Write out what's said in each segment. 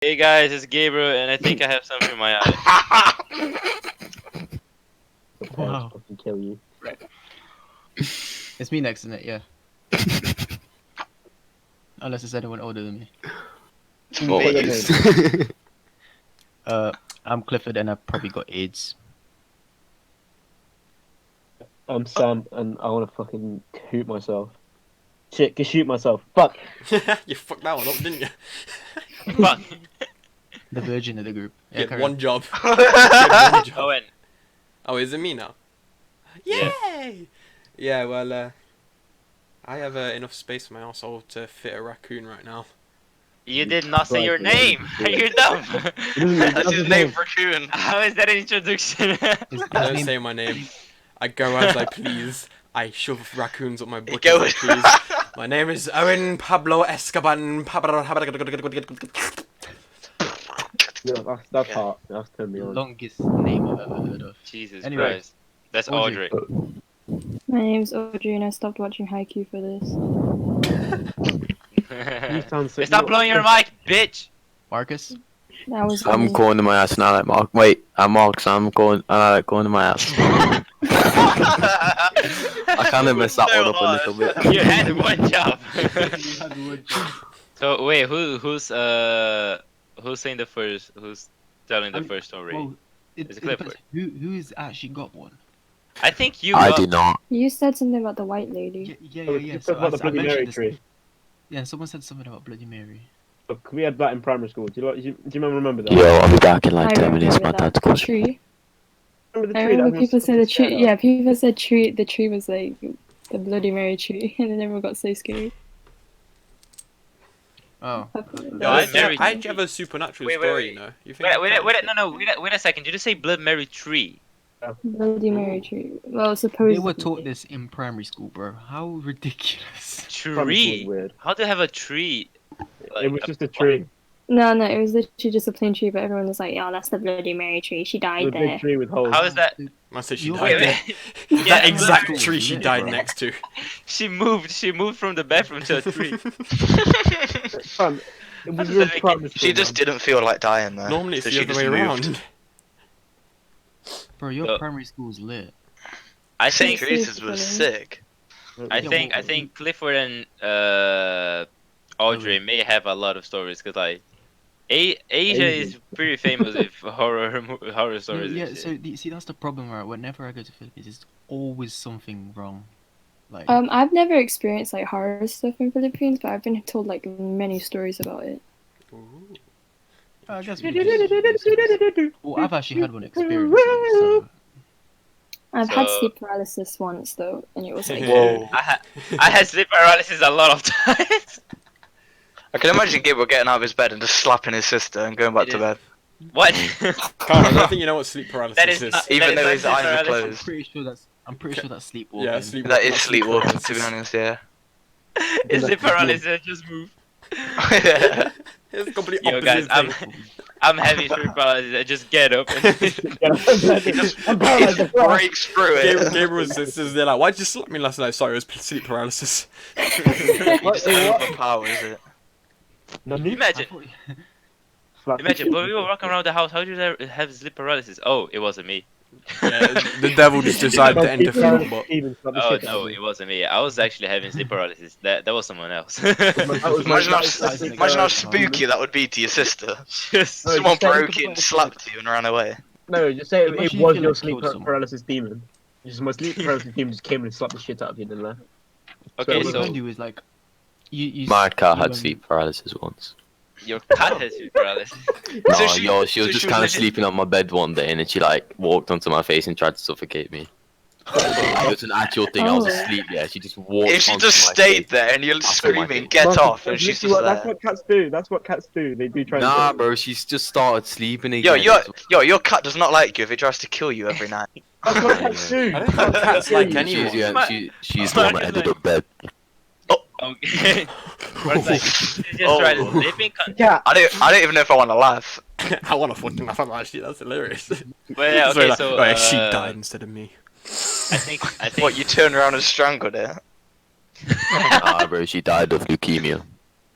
Hey guys, it's Gabriel, and I think I have something in my eye. Wow. Fucking kill you. It's me next, isn't it? Yeah. Unless it's anyone older than me. Please. I'm Clifford, and I've probably got AIDS. I'm Sam, and I want to fucking hoot myself. Shit, can shoot myself. Fuck. You fucked that one up, didn't you? Fuck. The virgin of the group. Yeah, Get carry one on. job. Get one job. Owen. Oh, is it me now? Yeah. Yay! Yeah, well, I have enough space in my household to fit a raccoon right now. You did not say your name. You're dumb. That's his name, raccoon. How is that an introduction? I don't say my name. I go as I please. I shove raccoons up my butt Go as I please. My name is Owen Pablo Escoban. Yeah, that's hard. That's turned me on. Longest name I've ever heard of. Jesus Anyway. Christ. That's Audrey. Audrey. My name's Audrey and I stopped watching Haikyuu for this. You sound so. Stop blowing your mic, bitch! Marcus? That was I'm me. going to my ass and I like Mark. Wait, I'm Mark, so I like going to my ass. I kind of messed that one up a little bit. You had one job. So wait, who's saying the first? Who's telling the first story? Well, It's it Clifford. depends. Who's actually got one? I think you. I got- did not. You said something about the white lady. Yeah. Talk about the I Bloody mentioned Mary this- tree. Yeah, someone said something about Bloody Mary. Look, we had that in primary school. Do you remember that? Yo, I'll be back in like I 10 minutes. remember My that. dad's The calling. tree. Remember the I tree? remember that people was said the fucking tree. scared Yeah, people said tree. The tree was like the Bloody Mary tree, and then everyone got so scared. Oh. No, I married- I have a supernatural Wait, story, wait. you know. You think Wait a second. Did you say Blood Mary Tree? Bloody Mary tree. Well, They supposedly. were taught this in primary school, bro. How ridiculous. Primary school was Tree? weird. How do you have a tree? It was just a tree. No, it was literally just a plain tree, but everyone was like, "Oh, that's the Bloody Mary tree. She It was died a big there." tree with holes. How is that? I said she You- died Wait, there. wait. That Yeah, exact Blood tree she lit, died bro. next to. She moved from the bathroom to a tree. Fam, it was How does real that make primary She school, just man. didn't feel like dying there. Normally it's so the she other just way moved. around. Bro, your Look. primary school's lit. I St. think Teresa's was sick. I think Clifford and Audrey may have a lot of stories because like Asia is pretty famous with horror stories. Yeah, and so shit. see, that's the problem, right? Whenever I go to Philippines, there's always something wrong. Like, I've never experienced like horror stuff in Philippines, but I've been told like many stories about it. Ooh. I guess we just- well, I've actually had one experience. So. I've had So- sleep paralysis once though, and it was like Whoa. I had sleep paralysis a lot of times. I can imagine Gabriel getting out of his bed and just slapping his sister and going back It to is- bed. What? Carl, I don't think you know what sleep paralysis That is is. not- Even that though is his not eyes are paralysis. closed. I'm pretty sure that's sleepwalking. Yeah, sleep. That is that's sleepwalking, to be paralysis. honest, yeah. It's sleep paralysis. Just move. It's complete Yo, guys, opposite thing. I'm having sleep paralysis. I just get up. And It just breaks through it. Gabriel's sisters, they're like, why'd you slap me last night? Sorry, it was sleep paralysis. It just overpowers it. Imagine, but we were walking around the house. How did I have sleep paralysis? Oh, it wasn't me. Yeah, the devil just decided to interfere, but Oh no, it wasn't me. I was actually having sleep paralysis. That was someone else. Imagine how spooky that would be to your sister. Just No, Someone just say- broke in, slapped you, and ran away. No, just say it Imagine was you, your like, sleep killed someone. paralysis demon. Just my sleep paralysis demon just came and slapped the shit out of you, didn't they? okay. What you So can do is like, you My cat you, had sleep paralysis once. your cat has sleep paralysis. No, So she- she was so just she kind of was legit- sleeping on my bed one day, and then she like walked onto my face and tried to suffocate me. It was an actual thing. I was Oh. asleep. Yeah, she just walked. If she onto just my stayed face. there and you're That's what my screaming, thing. get Marcus, off, and that's she's literally just That's there. what cats do. That's what cats do. They do try Nah, and bro, she's just started sleeping Yo, again. your cat does not like you if it tries to kill you every night. That's what cats do. I don't think cats like anyone. She's the one that ended up dead. Okay. What's like? She just tried to sleeping. Yeah. I don't even know if I want to laugh. I want to fucking laugh at that shit, that's hilarious. But yeah, Sorry, okay. like, So oh, yeah, she died instead of me. I think. What, you turned around and strangled it? Nah, bro, she died of leukemia.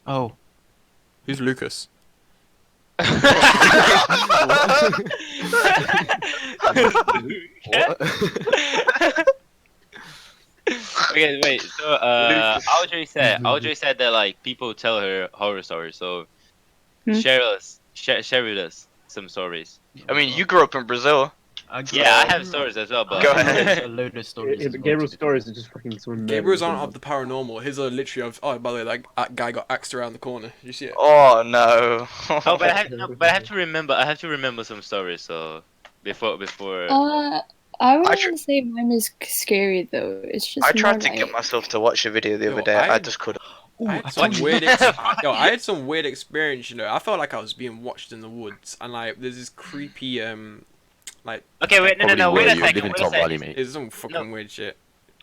Oh, Who's Lucas? Okay, wait. So, Audrey said that like people tell her horror stories. So, Hmm? share with us some stories. I mean, you grew up in Brazil. Yeah, I have stories as well, but Go ahead. A load of stories. Yeah, as but well, Gabriel's to be stories fair. are just fucking someone. Gabriel's aren't of the paranormal. His are literally of. Oh, by the way, that guy got axed around the corner. Did you see it? Oh no. oh, but I have to remember. I have to remember some stories. So before. I I wouldn't say mine is scary though. It's just I more tried to like get myself to watch a video the Yo, other day. I just couldn't. Ooh, I had I some told you. weird. I had some weird experience. You know, I felt like I was being watched in the woods, and like there's this creepy like. Okay, wait, no, Probably wait where a you second. live in Wait a Top second. Valley, mate. It's some fucking weird shit.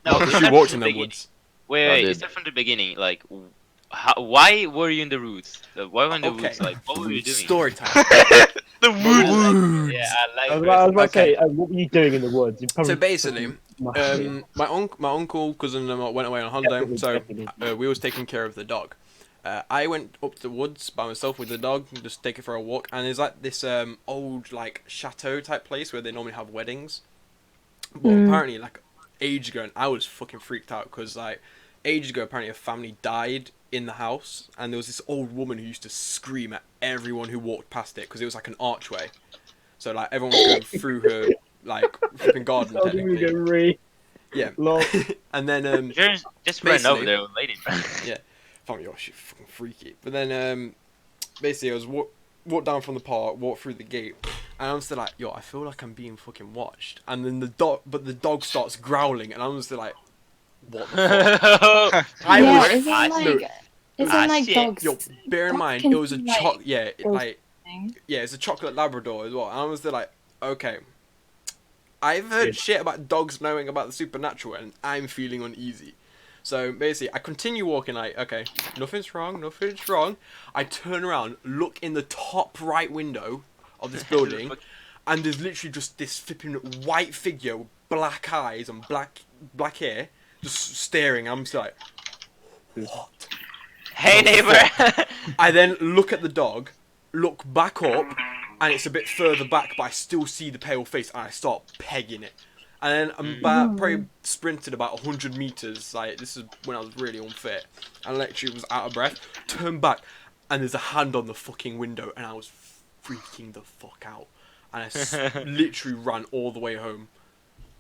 No, Because start she from walked the in the beginning. woods. Wait, I wait. did. Start from the beginning. Like, why were you in the woods? Why were you in the Okay. woods? Like, what were you doing? Story time. The woods. Yeah, I like. I was about to Okay. say, what were you doing in the woods? You probably So basically, fucking- my uncle, cousin, and I went away on holiday, so we was taking care of the dog. I went up to the woods by myself with the dog, just take it for a walk, and there's like this old like chateau type place where they normally have weddings. But apparently, like age ago, and I was fucking freaked out because like ages ago, apparently a family died in the house, and there was this old woman who used to scream at everyone who walked past it because it was like an archway. So like everyone was going through her like flipping garden Oh, you technically. go re- Yeah. lol. And then Just ran over basically- there, lady. Fuck me, oh shit, fucking freaky. But then basically I was walked down from the park, walked through the gate, and I'm still like, yo, I feel like I'm being fucking watched. And then the dog starts growling, and I'm still like, what the fuck? I yeah, was isn't like look, isn't like shit. dogs. yo, bear in dogs mind can it was a be, like, choc like thing. yeah, it's a chocolate Labrador as well. And I was there like, okay. I've heard shit about dogs knowing about the supernatural, and I'm feeling uneasy. So basically, I continue walking like, okay, nothing's wrong. I turn around, look in the top right window of this building, and there's literally just this flipping white figure with black eyes and black hair, just staring. I'm just like, what? Hey, neighbor. I then look at the dog, look back up, and it's a bit further back, but I still see the pale face, and I start pegging it. And then I'm probably sprinted about 100 meters. Like, this is when I was really unfit. I literally was out of breath. Turn back, and there's a hand on the fucking window, and I was freaking the fuck out. And I literally ran all the way home.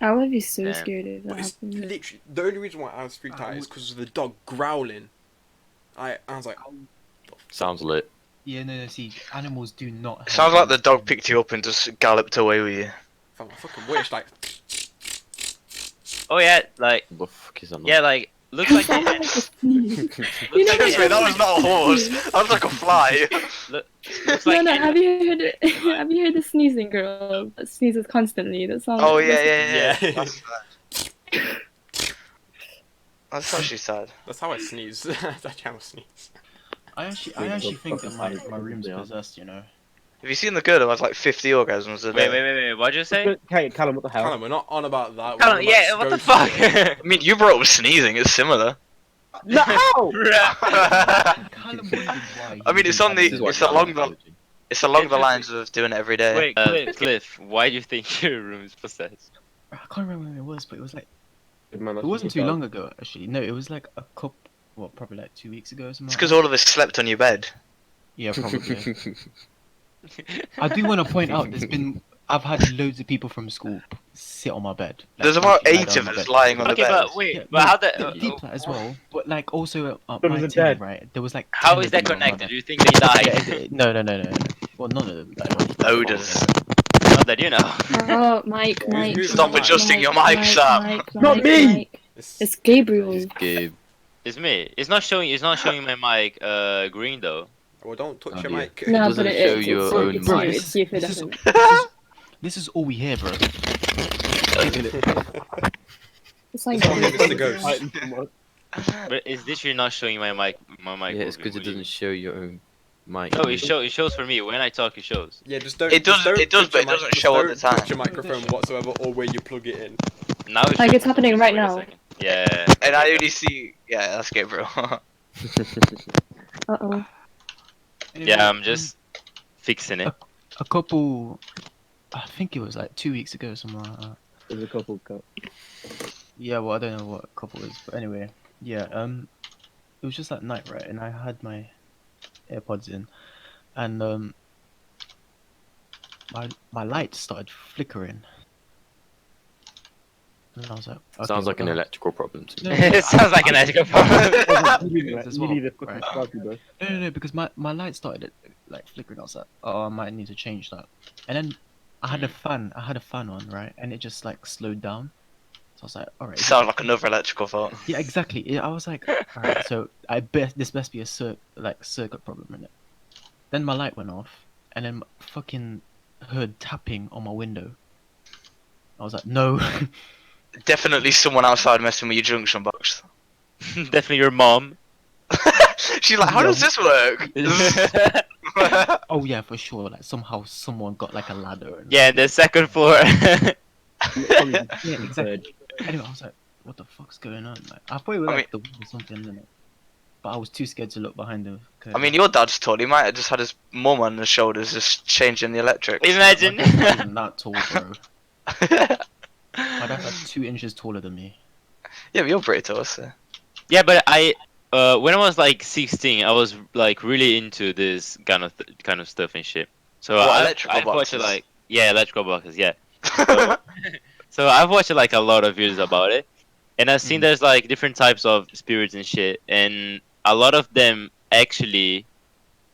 I would be so Damn. scared if that But it's happened. literally the only reason why I was freaked out is because of the dog growling. I was like, Sounds lit. Yeah, no, see, animals do not. Help Sounds like the us. dog picked you up and just galloped away with you. I fucking wish like. Oh yeah, like What the fuck is that? yeah, like looks like Sounded like a sneeze. looks know like what Wait, that was not a horse. That was like a fly. looks No, like no. Have you heard it? Have you heard the sneezing girl that sneezes constantly? That sounds. Oh yeah. Yeah. That's sad. That's actually sad. That's how I sneeze. That's how I sneeze. I actually think that my room's possessed. You know. Have you seen the girl who has like 50 orgasms a day? Wait. What'd you say? Hey, Callum, what the hell? Callum, we're not on about that. We're Callum, on yeah, about what the ghosts. fuck? I mean, you brought up sneezing. It's similar. No! I Callum wondered why. mean, it's on the. This is what It's along Callum the. It's along the lines of doing it every day. Wait, Kliff, why do you think your room's possessed? I can't remember when it was, but it was like Good man, it that's wasn't what too you long ago. Actually, no, it was like a couple. Well, probably like 2 weeks ago or something. It's like because that. all of us slept on your bed. Yeah, probably. I do want to point out, I've had loads of people from school sit on my bed. Like, There's about literally lie 8 down of my us bed. lying on the Okay, bed. but wait, Yeah, but how deep that? that as well. But like also Some my of them team, dead. right? There was like. How 10 is of that them on my connected? bed. Do you think they died? Yeah, no. Well, none of them died. Odors. Not that you know. Oh, Mike. Stop adjusting your mic, Sam. Not me! Mike. It's Gabriel. Gabe. It's me. It's not showing. It's not showing my mic. Green though. Well, don't touch Oh, your dear. mic. No, doesn't but show it's your it's own it's mic. you. It's you for This is- definitely. This is all we hear, bro. It's like. Someone give us the ghost. But it's literally not showing my mic. My mic. Yeah, it's because it doesn't show your own mic. No, it shows for me when I talk. It shows. Yeah, just don't. It does- just don't it does, touch but your it doesn't mic- just show all don't the time. touch your microphone whatsoever, or where you plug it in. Now it's Like showing it's happening right Wait a now. second. Yeah. And I only see. Yeah, that's Gabriel. Uh oh. Yeah, I'm just fixing it. A couple, I think it was like 2 weeks ago, somewhere like that. There's a couple cut. Yeah, well, I don't know what couple is, but anyway, yeah. It was just at night, right? And I had my AirPods in, and my light started flickering, and I was like, okay, Sounds like what an the hell? electrical problem to me. No, no, It sounds like an electrical problem. You need as well, a fucking right? sparky, bro. No, because my light started like flickering. I was like, oh, I might need to change that. And then I had a fan on, right? And it just like slowed down. So I was like, all right. Sounds like another electrical fault. Yeah, exactly. Yeah, I was like, all right. So this best be a circuit problem in it. Then my light went off, and then fucking heard tapping on my window. I was like, no. Definitely someone outside messing with your junction box. Definitely your mom. She's like, how does this work? Oh yeah, for sure. Like somehow someone got like a ladder. And, Yeah, the second floor. yeah, exactly. Anyway, I was like, what the fuck's going on? Like, I thought it was I like the wind or something, isn't it? But I was too scared to look behind the curtain. I mean, your dad's tall. He might have just had his mum on his shoulders, just changing the electrics. Imagine. My dad's not even that tall, bro. My dad's like 2 inches taller than me. Yeah, but you're pretty tall, so. Yeah, but when I was like 16, I was like really into this kind of stuff and shit. So What, electrical I've watched boxes? like electrical boxes, yeah. So I've watched like a lot of videos about it, and I've seen there's like different types of spirits and shit, and a lot of them actually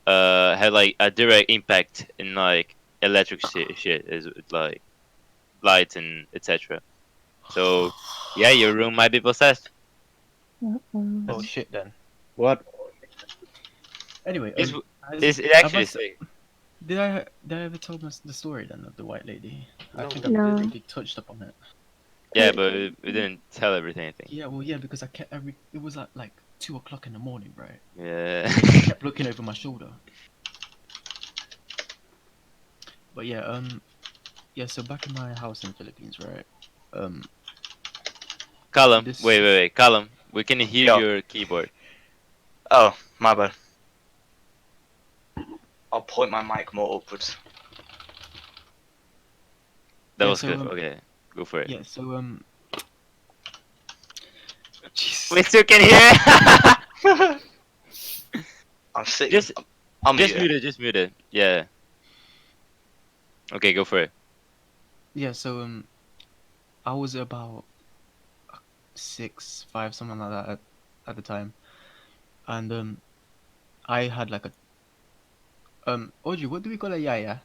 have like a direct impact in like electric shit is like lights and etc. So yeah, your room might be possessed. Oh shit, then. What? Anyway, It actually have I- sick. did I ever tell the story then of the white lady? I No. think I No. briefly touched upon it. Yeah, but we didn't tell everything. I think. Yeah, well, yeah, because it was at like 2 o'clock in the morning, right? Yeah. I kept looking over my shoulder. But yeah, so back in my house in the Philippines, right? Callum, This- wait, Callum. We can hear Yo. your keyboard. Oh, my bad. I'll point my mic more upwards. That Yeah, was so, good. um, Okay, go for it. Yeah, so jeez. We still can hear. I'm sick. Just- I'm Just muted. mute it. Just mute it. Yeah. Okay, go for it. Yeah, so I was about 6, 5, something like that at the time, and I had like a Audrey, what do we call a yaya?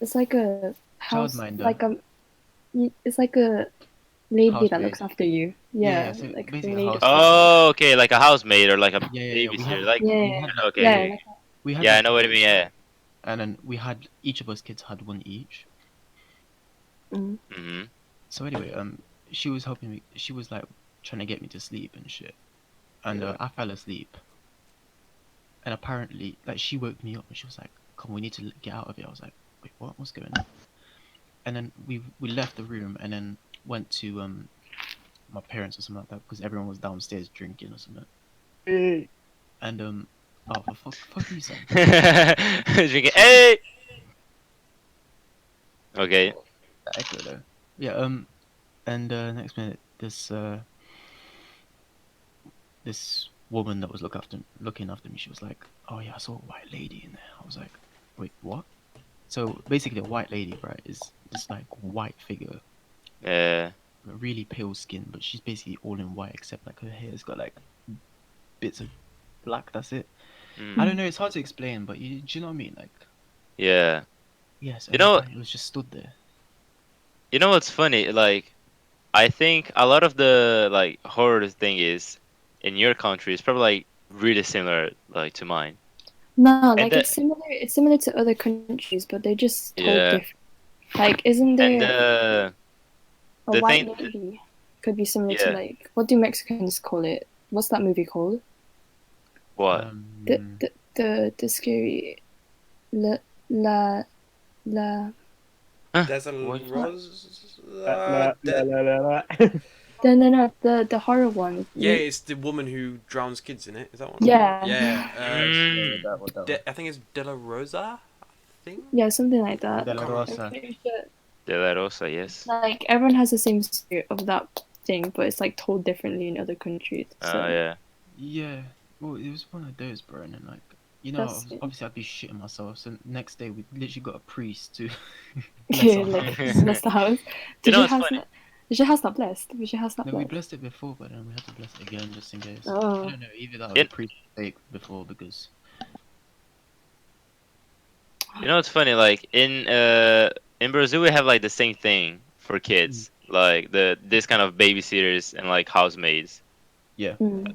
It's like a house, Childminder. it's like a lady that Housemaid. looks after you. Yeah, Yeah, so like a basically a maid. house- Oh, okay, like a housemaid or like a Yeah, we babysitter. had- Like, Yeah, we yeah, had, okay. yeah. Okay. we had Yeah, I like know what you mean. Yeah. and then we had each of us kids had one each. Hmm. So anyway, she was helping me. She was like trying to get me to sleep and shit, and I fell asleep. And apparently, like she woke me up and she was like, "Come, we need to get out of here." I was like, "Wait, what? What's going on?" And then we left the room and then went to my parents or something like that because everyone was downstairs drinking or something. Hey. And oh fuck you, son. Drinking. Hey. Okay. The echo though. Yeah. And next minute, this woman that was looking after me, she was like, "Oh yeah, I saw a white lady in there." I was like, "Wait, what?" So basically, a white lady, right, is this like white figure, Yeah. really pale skin, but she's basically all in white except like her hair's got like bits of black. That's it. I don't know. It's hard to explain, but do you know what I mean? Like, Yeah. yes, You know- it was just stood there. You know what's funny? Like, I think a lot of the like horror thing is in your country is probably like really similar like to mine. No, And like the- it's similar. It's similar to other countries, but they just told Yeah. different. Like, isn't And there a the white thing- lady? Could be similar to Yeah. like what do Mexicans call it? What's that movie called? what? The scary la la la. There's a What? Rose. La, la, la, la, la. No, the horror one. Yeah, it's the woman who drowns kids in it. Is that one? Yeah. Yeah. Mm. That one. I think it's De La Rosa. I think. Yeah, something like that. De La I'm Rosa. pretty sure. De La Rosa, yes. Like everyone has the same story of that thing, but it's like told differently in other countries. So Yeah. Yeah. Well, it was one of those, bro, and then, like, you know, That's it. obviously I'd be shitting myself. So next day we literally got a priest to. yeah, like bless the house. You Did know your what's house funny? not? Is your house not blessed? Was your house not No, we blessed? blessed it before, but then we had to bless it again just in case. Oh. I don't know. Either that or It- the priest mistake before because. You know what's funny? Like in Brazil, we have like the same thing for kids, like this kind of babysitters and like housemaids. Mm.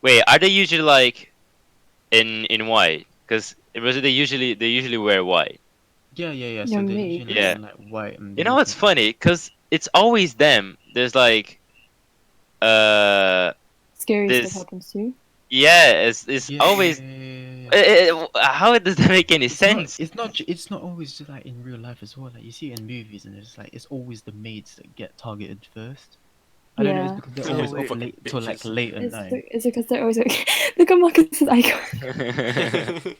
Wait, are they usually like in white? Because in Brazil they usually wear white. Yeah. Yeah, So they me. usually Yeah. wear, like white. And You know what's funny? Because it's always them. There's like Scary This- stuff happens too. yeah, it's Yeah, always. yeah. How does that make any sense? It's not always just like in real life as well. Like you see it in movies, and it's like it's always the maids that get targeted first. I don't know. It's Yeah. because they're Yeah, always fucking up late till like bitches. late at Is night. it because they're always like, look at Marcus's icon.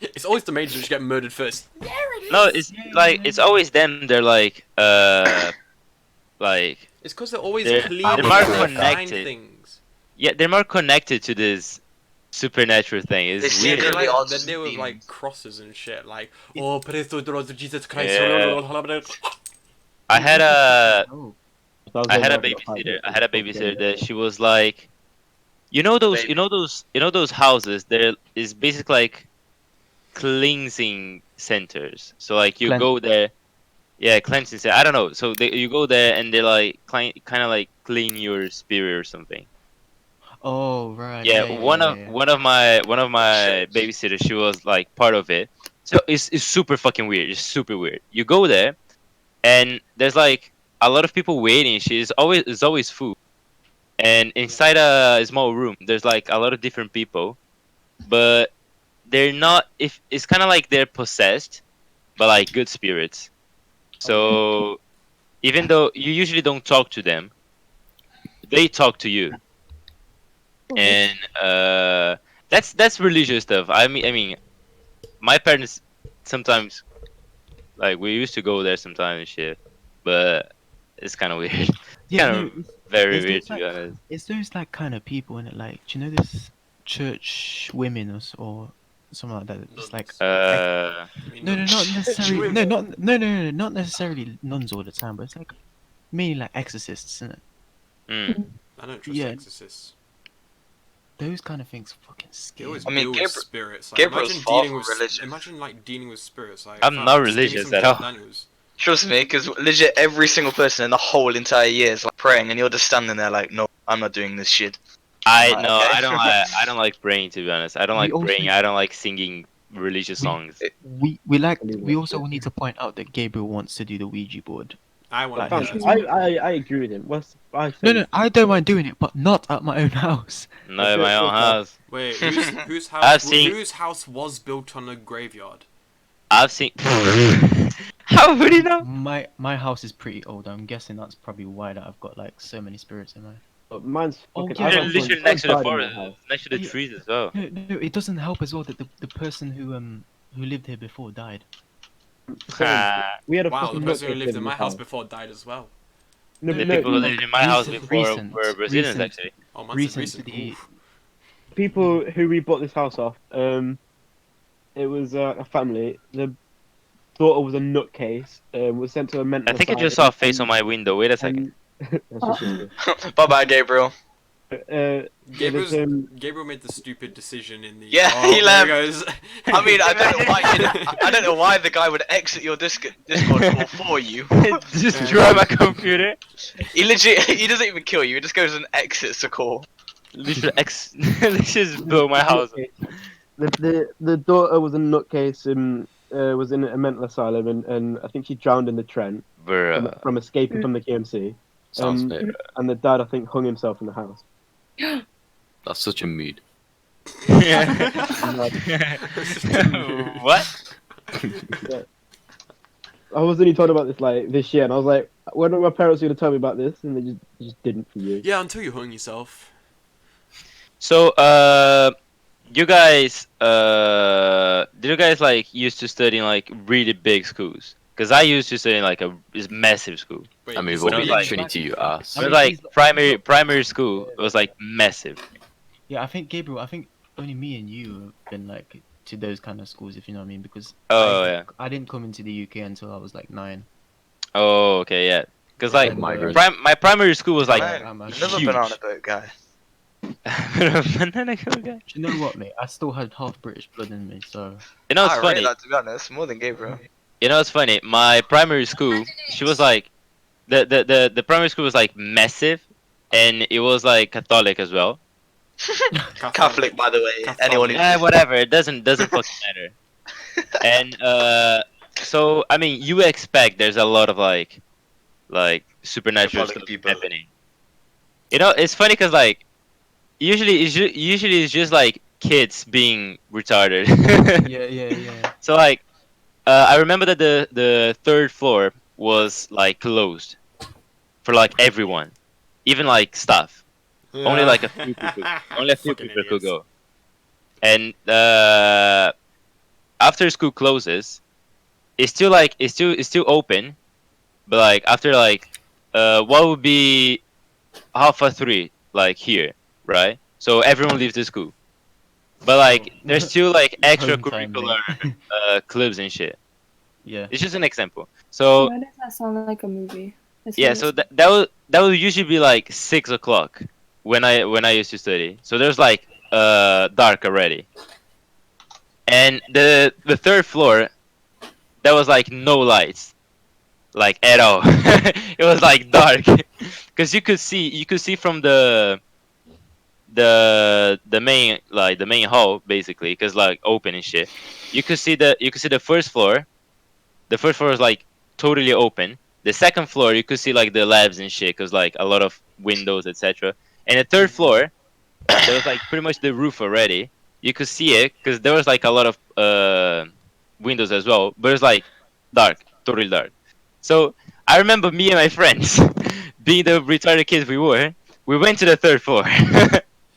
It's always the maids who just get murdered first. No, it's Yeah, like yeah, it's always them. They're like like It's because they're always They're- clean. they're and more find connected. things. yeah, they're more connected to this supernatural thing. It's They seem weird. to They be odd deal with like demons. crosses and shit. Like, oh, Presto Dros Jesus Christ. Yeah. I had a Oh, I had a babysitter. I had a babysitter that she was like, you know those houses. There is basically like cleansing centers. So like you go there, yeah, cleansing center. I don't know. So you go there and they like kind of like clean your spirit or something. oh right. Yeah, one of my Shit. babysitters, she was like part of it. So it's super fucking weird. It's super weird. You go there, and there's like a lot of people waiting. There's always food, and inside a small room, there's like a lot of different people, but they're not. If it's kind of like they're possessed, but like good spirits. So even though you usually don't talk to them, they talk to you. And that's religious stuff. I mean, my parents sometimes like we used to go there sometimes and shit, but it's kind of weird. Yeah, kind no, of it's, Very it's weird those, to be like, honest. it's those like kind of people in it. Like, do you know this church women or something like that? It's like no, not necessarily. Not necessarily nuns all the time, but it's like mainly like exorcists, isn't it? Mm. I don't trust Yeah. exorcists. Those kind of things fucking They scare. always I mean, deal with Gabri- spirits. Like, Gabriel's imagine far dealing from with religious. imagine like dealing with spirits. Like, I'm fam, not just give me religious some at Jack all. Daniels. Trust me, because legit every single person in the whole entire year is like praying, and you're just standing there like, no, I'm not doing this shit. I Right, no, okay. I don't like praying to be honest. I don't We like also- praying. I don't like singing religious songs. We also need to point out that Gabriel wants to do the Ouija board. I want Like, to. I agree with him. No, I don't mind doing it, but not at my own house. Not in my own house. Wait, whose I've house? seen- Whose house was built on a graveyard? I've seen. How would you know? My house is pretty old. I'm guessing that's probably why that I've got like so many spirits in mine. Mine's Oh, fucking. yeah, I You're got literally someone next to the died in my forest, house. next to the Yeah. trees as well. No, it doesn't help as well that the person who lived here before died. Ah, We had a Wow, fucking the person who nutcase lived in in my this house before died as well. No, the no, people who no, lived in my house recent- before recent- were Brazilians recent- actually. Oh, man, Recent to the Oof. people who we bought this house off. It was a family. The daughter was a nutcase. Was sent to a mental. I think I just saw a face on my window. Wait a second. That's just Bye bye, Gabriel. Gabriel's, there's, Gabriel made the stupid decision in the. Yeah, oh, he there left. goes. I mean, I don't know why. I don't know why the guy would exit your Discord call for you. Just destroy my computer. He doesn't even kill you. He just goes and exits the call. Literally, let's just blow my house. The daughter was a nutcase and was in a mental asylum, and I think she drowned in the Trent Bruh. from escaping from the KMC. Sounds fair. And the dad, I think, hung himself in the house. That's such a mood. What? I was only told about this like this year, and I was like, when are my parents going to tell me about this? And they just didn't for you. Yeah, until you hung yourself. So, you guys, did you guys like used to study in like really big schools? Because I used to study in like this massive school. Wait, I mean, you we'll When I be was at like- Trinity, you ass. It was like primary school. It was like massive. Yeah, I think Gabriel. I think only me and you have been like to those kind of schools, if you know what I mean. Because Oh yeah. I didn't come into the UK until I was like 9. Oh okay, yeah. Because Yeah, like migrant. my primary school was like Man, I'm another huge. banana boat guy. Banana guy. Do you know what, mate? I still had half British blood in me, so You know, it's I funny. rate that, to be honest, more than Gabriel. You know, it's funny. My primary school, she was like, the primary school was like massive, and it was like Catholic as well. Catholic, by the way. Catholic. Anyone who Whatever. It doesn't fucking matter. And so I mean, you expect there's a lot of like supernatural Catholic stuff people. happening. You know, it's funny because like usually it's just like kids being retarded. yeah. So like, I remember that the third floor was like closed for like everyone, even like staff. Only like a few people. Only a few Fucking people could idiots. go. And after school closes, it's still open, but like after like what would be 3:30 like here, right? So everyone leaves the school. But like there's still like Home time, extracurricular clubs and shit. Yeah. It's just an example. So Why does that sound like a movie? It's yeah, really- so that would usually be like 6 o'clock when I used to study. So there's like dark already. And the third floor, there was like no lights, like at all. It was like dark, because you could see from the main hall basically, because like open and shit. You could see the first floor. The first floor is like totally open. The second floor you could see like the labs and shit, because like a lot of windows, etc. And the third floor, there was like pretty much the roof already. You could see it because there was like a lot of windows as well, but it's like dark, totally dark. So I remember me and my friends, being the retarded kids we were, we went to the third floor.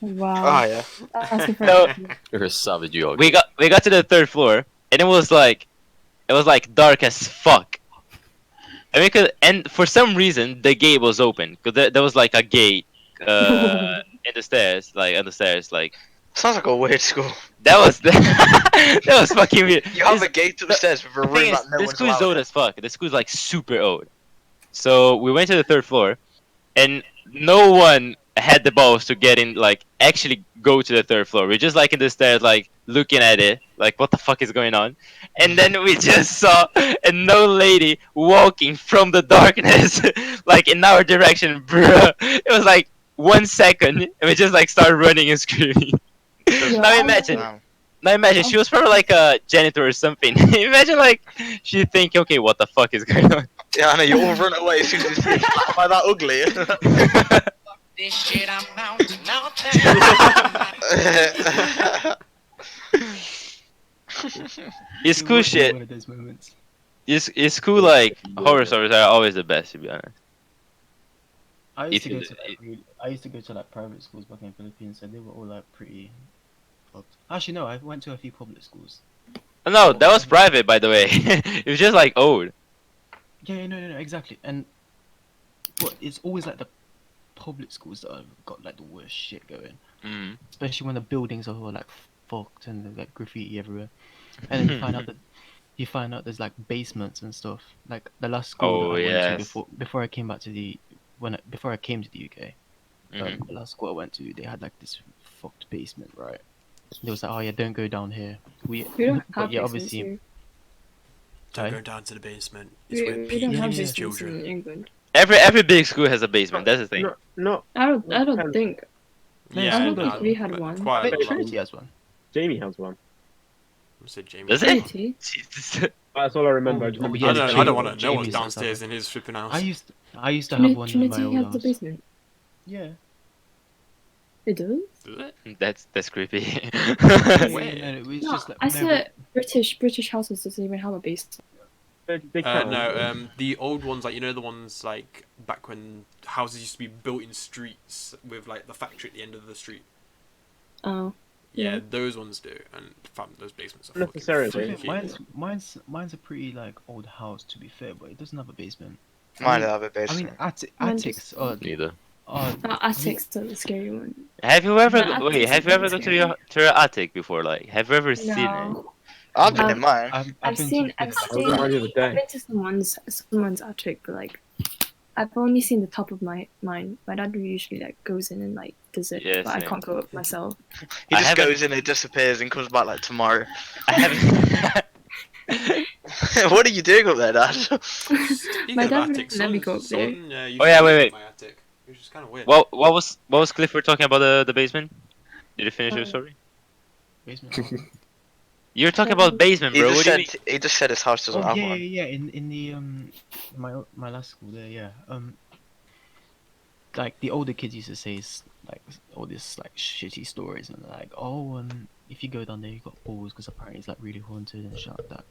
Wow. Oh, yeah. That's the So- first one. You're a savage, you are. we got to the third floor, and it was like dark as fuck. I mean, and for some reason the gate was open, because there was like a gate in the stairs, like on the stairs, like Sounds like a weird school. that was that was fucking weird. You have It's- a gate to the stairs with a The room thing is, that no the one's school is allowed old in. as fuck. The school is like super old. So we went to the third floor, and no one had the balls to get in, like actually go to the third floor. We're just like in the stairs, like looking at it, like what the fuck is going on? And then we just saw an old lady walking from the darkness, like in our direction, bruh. It was like 1 second, and we just like started running and screaming. Now imagine. Wow. Now imagine, she was probably like a janitor or something. Imagine like she think, okay, what the fuck is going on? Yeah, I know, you all run away as soon as you see Am I that ugly? This shit I'm mounting out It's It cool was shit. One of those moments. It's cool. Like horror stories are always the best, to be honest. I If used to you go do- to like, I used to go to like private schools back in the Philippines, so they were all like pretty fucked. Actually, no, I went to a few public schools. No, that was private, by the way. It was just like old. Yeah, no, exactly. And but it's always like the public schools that have got like the worst shit going, Mm. especially when the buildings are all like fucked and there's like graffiti everywhere. And then you find out there's like basements and stuff. Like the last school Oh, that I went yes. to before I came back to the before I came to the UK. Mhm. The last school I went to, they had like this fucked basement, right? They was like, oh yeah, don't go down here. We don't but have yeah, basements obviously, here. Don't Sorry? go down to the basement. It's We, where we Pete don't have Yeah, his basements children. in England. Every big school has a basement. That's the thing. No, I don't think. Yeah, I don't no, think we had but one. Quite a Wait, lot. Trinity has one. Jamie has one. I said Jamie. Does it? Trinity? Jesus. That's all I remember. Oh, I just oh, remember yeah, I don't Jamie- want to know what's Jamie's has downstairs that in his flipping house. I used to have one in my Trinity old has the house. basement. Yeah. It does? Does it? That's creepy. Where? No, it was No, just like I no, said British houses doesn't even have a basement. They can. No, the old ones, like, you know, the ones like back when houses used to be built in streets with like the factory at the end of the street. Oh. Yeah, Yeah. those ones do, and those basements are Not necessarily. fucking Yeah, freaky. mine's a pretty like old house to be fair, but it doesn't have a basement. Mine have a I basement. mean, Mine attics are Neither. are. Attic's the scary one. Have you ever No, wait? attics Have you are ever gone scary. to your attic before? Like, have you ever seen it? No. I've been Um, in mine. I've been to I've I was in mine the other I've day. been to someone's attic, but like I've only seen the top of mine. My dad usually like goes in and like does it, Yeah, but I same. can't go up myself. He I just haven't- goes in and disappears and comes back like tomorrow. I haven't. What are you doing up there, Dad? Speaking My of dad attics, wouldn't let me go up there. someone, used Oh, to yeah, live wait, in wait. my attic, which is kind of weird. what was Kliff were talking about the basement? Did you finish your story? basement. You're talking about basement, He bro. just What do you said mean? he just said his house doesn't Oh have yeah, one. yeah, yeah. In the my last school there, yeah. Like the older kids used to say like all this like shitty stories and like, oh, if you go down there, you got balls because apparently it's like really haunted and shit like that.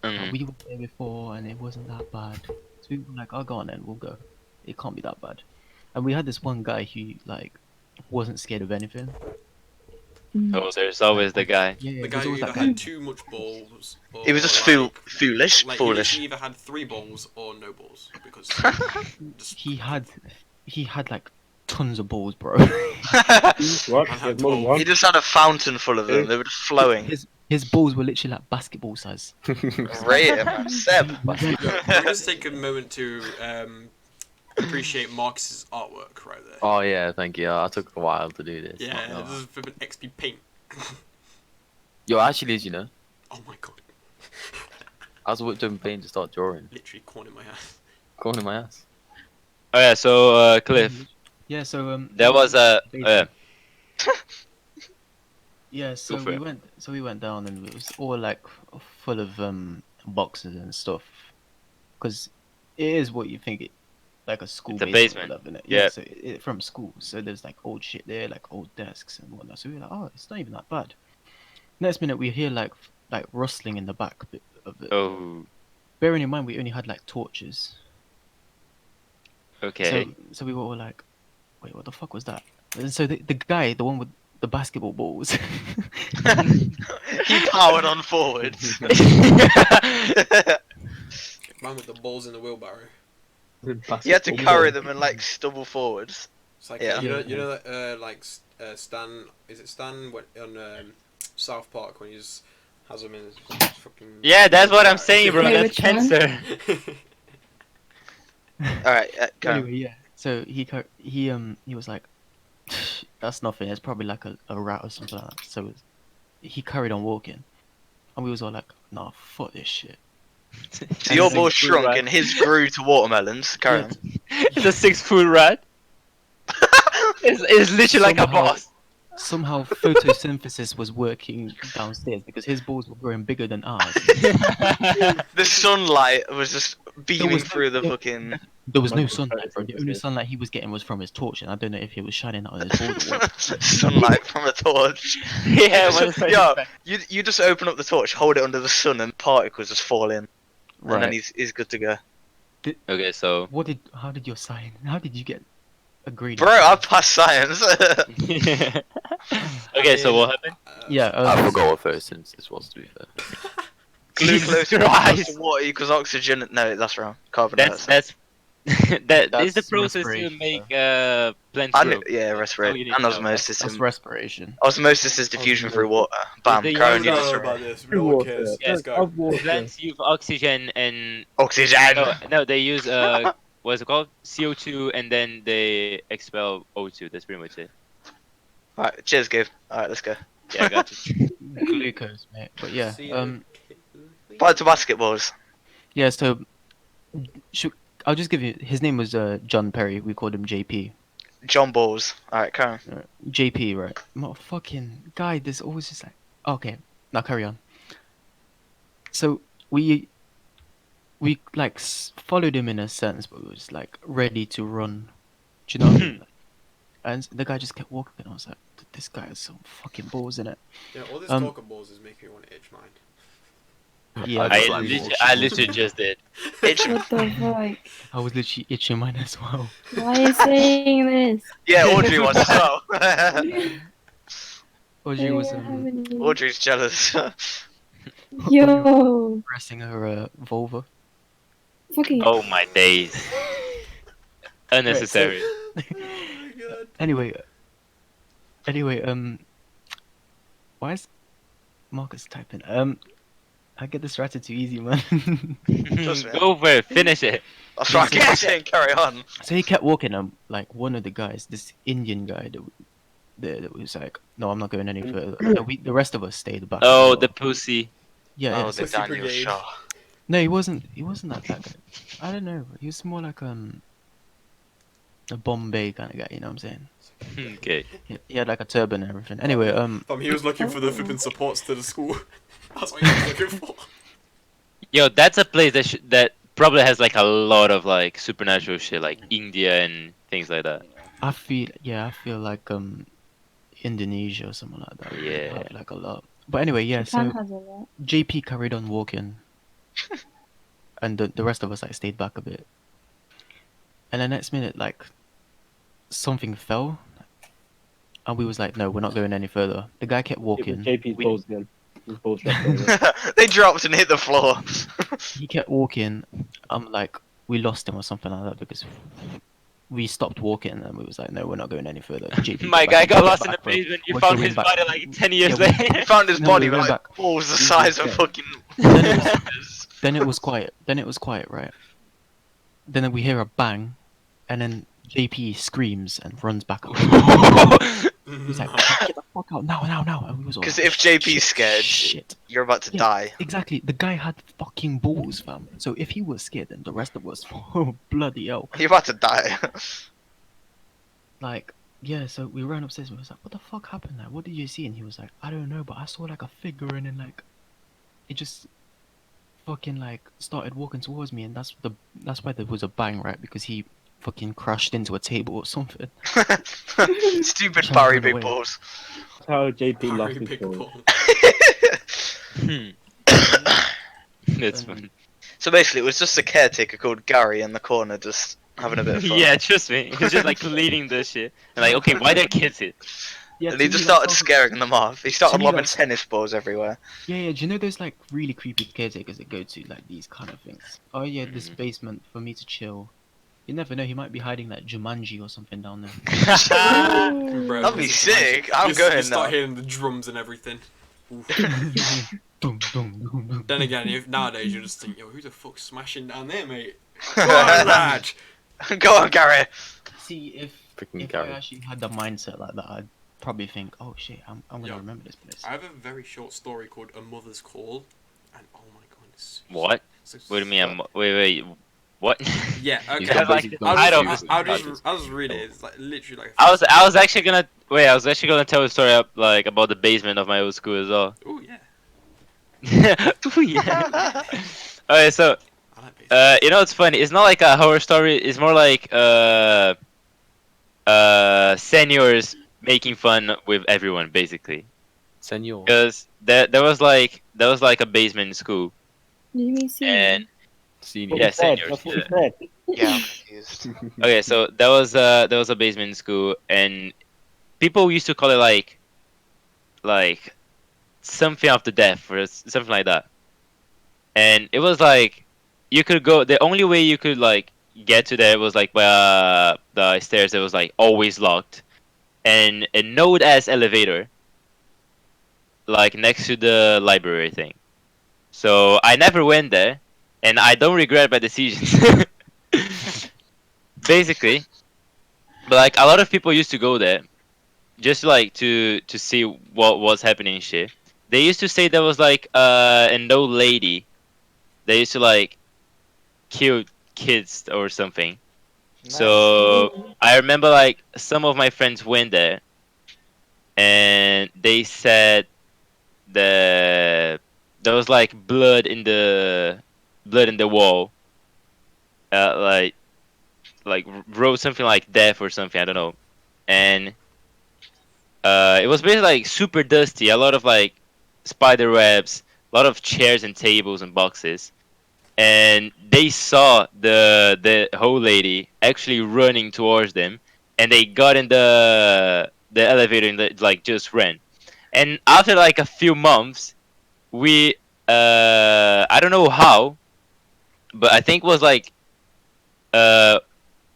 Mm. We were there before and it wasn't that bad. So we were like, oh, go on then, we'll go. It can't be that bad. And we had this one guy who like wasn't scared of anything. Oh, there's always the guy. Yeah, The there's guy who always either that guy. had too much balls, or He was just like, foolish. like Foolish. He either had 3 balls or no balls because just He had like tons of balls, bro. What? I had There's more than 12. one. He just had a fountain full of them. They were just flowing. His balls were literally like basketball size. Rate him, man. Seb. Let me just take a moment to appreciate Marcus's artwork right there. Oh yeah, thank you. I took a while to do this. Yeah, not gonna this lie. is flipping XP paint. Yo, actually, is, you know, Oh my god, I was doing paint to start drawing. literally corn in my ass. Going in my ass. Oh yeah, so Kliff, Yeah, so there was a basement. Yeah, so for we it. went down and it was all like full of boxes and stuff, because it is what you think it like a school It's a basement, basement. innit? Yeah. So from school, so there's like old shit there, like old desks and whatnot. So we're like, oh, it's not even that bad. Next minute we hear like rustling in the back bit of it. Oh, Bearing in mind we only had like torches. okay. So we were all like, wait, what the fuck was that? And so the guy, the one with the basketball balls, He powered on forwards. Man with the balls in the wheelbarrow. He had to carry them and like stumble forwards. It's like Yeah. you know that like Stan, is it Stan when, on South Park when he's has them in his fucking Yeah, that's what I'm saying, bro. Wait, That's which one? cancer. All right, go. anyway, yeah. So he was like, that's nothing. It's probably like a rat or something like that. So he carried on walking, and we was all like, nah, fuck this shit. So your ball shrunk and his grew to watermelons. Carry on. It's a 6-foot rat. It's literally like a Somehow- boss. Somehow photosynthesis was working downstairs because his balls were growing bigger than ours. The sunlight was just beaming was- through the fucking. There was no sunlight, bro. The only sunlight he was getting was from his torch, and I don't know if he was shining out on his balls or what. Sunlight from a torch. Yeah, when it's Yo, you just open up the torch, hold it under the sun, and particles just fall in, and then Right. he's good to go. Okay, so How did you get a green? Bro, I passed science. okay, so what happened? Yeah, I forgot what first since this was, to be fair. Glucose Jesus Christ. plus water equals oxygen. No, that's wrong. Carbon dioxide. That's that is the That's process to respiration, make plants I grow. knew, yeah, all respirate. you need And to know. osmosis. that's and- respiration. Osmosis is diffusion through water. Bam, the Karen, you use- just about this. Through No one water. cares. Yeah. Let's go. Plants use oxygen and Oxygen! no, they use what's it called? CO2 and then they expel O2. That's pretty much it. Alright, cheers, Gabe. Alright, let's go. Yeah, I got you. Glucose, mate. But yeah, See Back to basketballs. yeah. So, I'll just give you. His name was John Perry. We called him JP. John Balls. Alright, Karen. JP, right? Fucking guy. There's always just like. Okay, now carry on. So we like followed him in a sense, but we were just like ready to run. Do you know what I mean? And the guy just kept walking. I was like, this guy has some fucking balls in it. Yeah, all this Um, talk of balls is making me want to itch mine. Yeah, I I just got like really walk. itchy I balls, literally man. just did. Itch. What the fuck? I was literally itching mine as well. Why are you saying this? Yeah, Audrey was as well. Audrey was Audrey's jealous. Yo, pressing her vulva. fucking. Oh my days. Unnecessary. Oh my god. Anyway, why is Marcus typing? I get distracted too easy, man. Trust me. Go for it. Finish it. That's what I kept saying. Carry on. So he kept walking, like one of the guys, this Indian guy that was like, no, I'm not going any further. The rest of us stayed back. Oh, as the well. pussy. Yeah, Oh, yeah. the Pussy Daniel Brigade. Shaw. No, he wasn't that guy. I don't know. He was more like a Bombay kind of guy. You know what I'm saying? Okay. He had like a turban and everything. Anyway, He was looking for the flipping supports to the school. That's what he was looking for. Yo, that's a place that probably has like a lot of like supernatural shit, like India and things like that. I feel like Indonesia or something like that. Yeah. Have, like a lot. But anyway, yeah. Japan So has a lot. JP carried on walking, and the rest of us like stayed back a bit. And the next minute, like something fell, and we was like, no, we're not going any further. The guy kept It walking. was JP's We- balls again. His balls dropped over. They dropped and hit the floor. He kept walking. Like we lost him or something like that because we stopped walking and we was like, no, we're not going any further. JP, My get guy back, got get lost in the back, bro. basement. You We're found going his back. body like 10 years Yeah, He later. found his No, body we went like back. balls the We size of went fucking. Then it was quiet. Right? Then we hear a bang, and then JP screams and runs back out. He's like, get the fuck out now. And we was all Because like, if JP's shit, scared, shit. you're about to Yeah. die. Exactly. The guy had fucking balls, fam. So if he was scared, then the rest of us, oh, bloody hell. You're about to die. Like, yeah, so we ran upstairs and we was like, what the fuck happened there? What did you see? And he was like, I don't know, but I saw like a figure and then like, it just fucking like started walking towards me and that's why there was a bang, right? Because he fucking crashed into a table or something. Stupid Trying to Barry run Big away. Balls. That's how JP lost Very his big balls. ball. That's Um, fun. So basically, it was just a caretaker called Gary in the corner, just having a bit of fun. Yeah, trust me. He's just like leading this shit. And like, okay, why the kids it? Yeah, And to he me, just that started sounds- scaring them off. He started me, lobbing that's- tennis balls everywhere. Yeah, do you know those like really creepy caretakers that go to like these kind of things? Oh yeah, this Mhm. basement for me to chill. You never know, he might be hiding like Jumanji or something down there. Bro, That'd be this is sick. nice. I'm you going start now. hearing the drums and everything. Oof. Dum, dum, dum, dum. Then again, if nowadays you just think, yo, who the fuck's smashing down there, mate? Go on, lad. Go on, Gary. See, if Freaking I Gary. actually had the mindset like that, I'd probably think, oh shit, I'm gonna Yeah. remember this place. I have a very short story called A Mother's Call, and oh my god, it's What? so What do you mean? Wait. What? Yeah, He's okay. got like basically the gone title through of the I'll titles. just read it. It's like literally like. I was actually gonna tell a story like about the basement of my old school as well. Oh yeah, Ooh, yeah. Okay, so I like baseball. you know what's funny? It's not like a horror story. It's more like seniors making fun with everyone basically. Senor. Because there was like a basement in school, You mean see? and Senior. Yeah, That's what he seniors, said, that's what he said. Yeah, I'm confused. okay, so there was a basement in school, and people used to call it like something after death or something like that. And it was like you could go. The only way you could like get to there was like by the stairs that was like always locked, and a node ass elevator, like next to the library thing. So I never went there, and I don't regret my decisions. Basically, but like a lot of people used to go there, just like to see what was happening and shit. They used to say there was like an old lady. They used to like kill kids or something. So I remember like some of my friends went there, and they said that there was like blood in the wall. Like wrote something like death or something, I don't know. And it was basically like super dusty, a lot of like spider webs, lot of chairs and tables and boxes, and they saw the whole lady actually running towards them, and they got in the elevator and like just ran. And after like a few months, we I don't know how, but I think it was like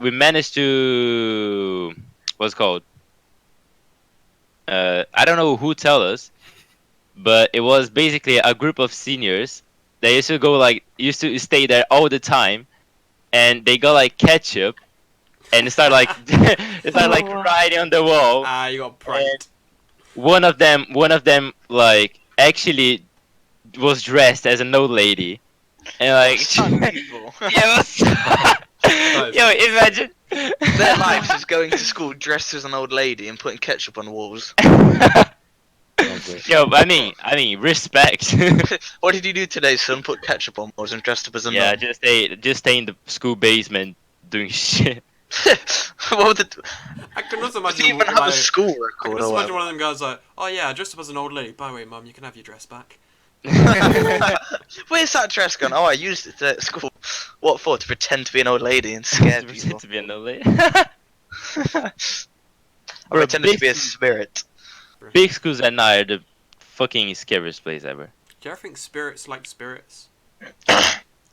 we managed to what's it called I don't know who tell us, but it was basically a group of seniors. They used to stay there all the time, and they got like ketchup, and it started like it started like Oh. writing on the wall. Ah, you got pranked. One of them like actually was dressed as an old lady, and like Some people. yeah, it was yo, imagine. Their life is going to school dressed as an old lady and putting ketchup on walls. Yo, I mean, respect. What did you do today, son? Put ketchup on walls and dressed up as a Yeah, nun. just stay in the school basement doing shit. What would the... I can also Does imagine. he even have a like, school I can record also or imagine whatever? one of them guys like, oh yeah, I dressed up as an old lady. By the way, mum, you can have your dress back. Where's that dress gone? Oh, I used it at school. What for? To pretend to be an old lady and scare people. To be an old lady. I Bro, pretended to be a big- spirit. Big schools at night are the fucking scariest place ever. Do you ever think spirits like spirits?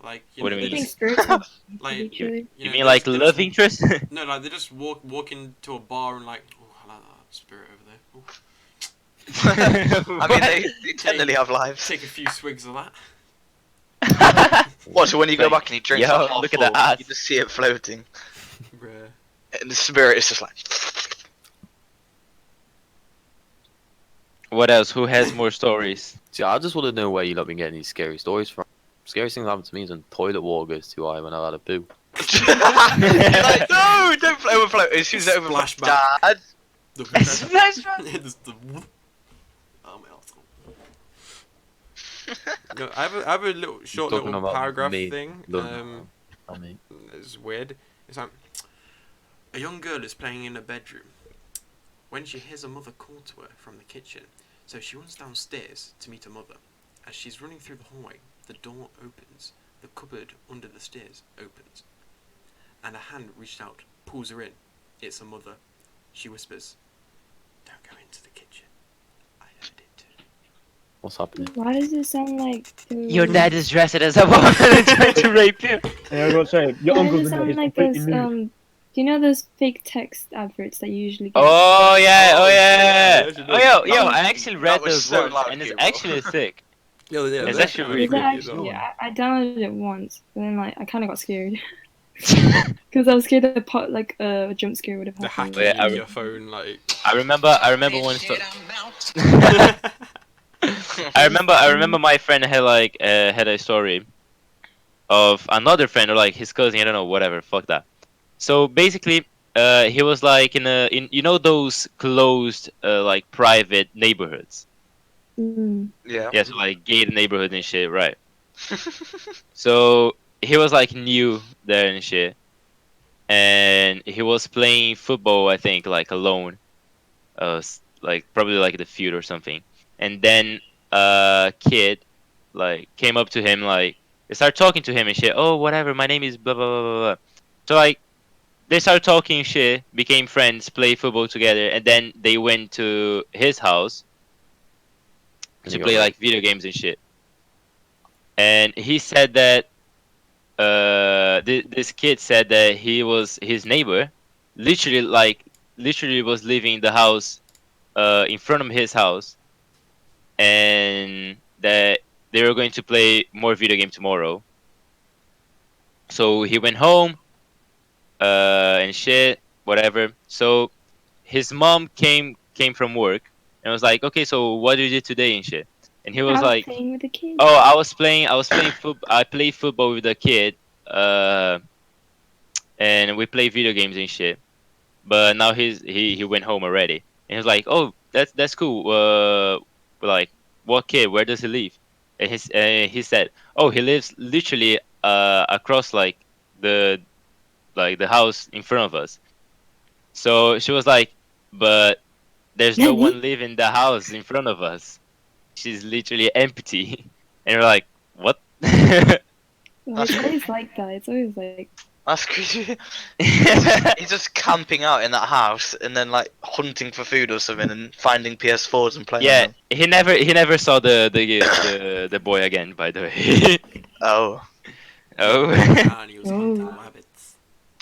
Like, you What know, do I you they mean? think just, spirits are like, each other. You know, mean they like just- they love just- interest? No, like they just walk into a bar and like, oh, I like that spirit over there. Ooh. I mean, they generally have lives. Take a few swigs of that. What, so when you go Like, back and you drink yo, the half look at full, the ass. you just see it floating. Bruh. And the spirit is just like... What else? Who has more stories? See, I just want to know where you lot been getting these scary stories from. Scariest thing that happened to me is when toilet water goes too high when I've had a poo. You're like, no, don't overflow. As soon as it overflows, Splashback. Dad. The Just the oh my arsehole. No, I have a little short talking little about paragraph me. thing. Look, I mean, It's weird. It's like a young girl is playing in her bedroom when she hears her mother call to her from the kitchen. So she runs downstairs to meet her mother. As she's running through the hallway, the door opens. The cupboard under the stairs opens, and a hand reached out, pulls her in. It's her mother. She whispers, "Don't go into the kitchen. I heard it too." what's happening? Why does it sound like Your dad is dressed as a woman and trying to rape you. Yeah, I was gonna say, your Why uncle's does it in there, sound he's like completely those nude. do you know those fake text adverts that you usually get? Oh yeah, Oh, oh yeah, yeah. she Oh does. yo, I actually read was those so once, loud and it's here, bro. actually sick. Yeah, It's actually really Is good. it actually? I downloaded it once, but then like I kind of got scared because I was scared that a jump scare would have The happened. hacking Yeah, into your phone, like. I remember one story. I remember my friend had had a story of another friend or like his cousin, I don't know, whatever, fuck that. So basically, he was like in you know those closed like private neighborhoods. Mm. Yeah. Yeah, so like gated neighborhood and shit, right? So he was like new there and shit, and he was playing football, I think, like alone, like probably like the field or something. And then a kid like came up to him, like they started talking to him and shit. Oh, whatever, my name is blah blah blah blah blah. So like they started talking shit, became friends, played football together, and then they went to his house And to you got play raped. like video games and shit. And he said that this kid said that he was his neighbor, literally was living in the house in front of his house, and that they were going to play more video game tomorrow. So he went home and shit, whatever. So his mom came from work and was like, okay, so what did you do today and shit? And he was I like, playing with the kids. oh, I was playing I played football with a kid, and we play video games and shit. But now he went home already. And he was like, oh, that's cool. Like, what kid? Where does he live? And he said, oh, he lives literally across like the house in front of us. So she was like, but there's no one living in the house in front of us. She's literally empty. and you're like, what? Well, it's always like that. It's always like That's crazy. He's just camping out in that house and then like hunting for food or something and finding PS4s and playing Yeah, them. he never saw the boy again. By the way. Oh. Oh. And he was Oh. hunting rabbits.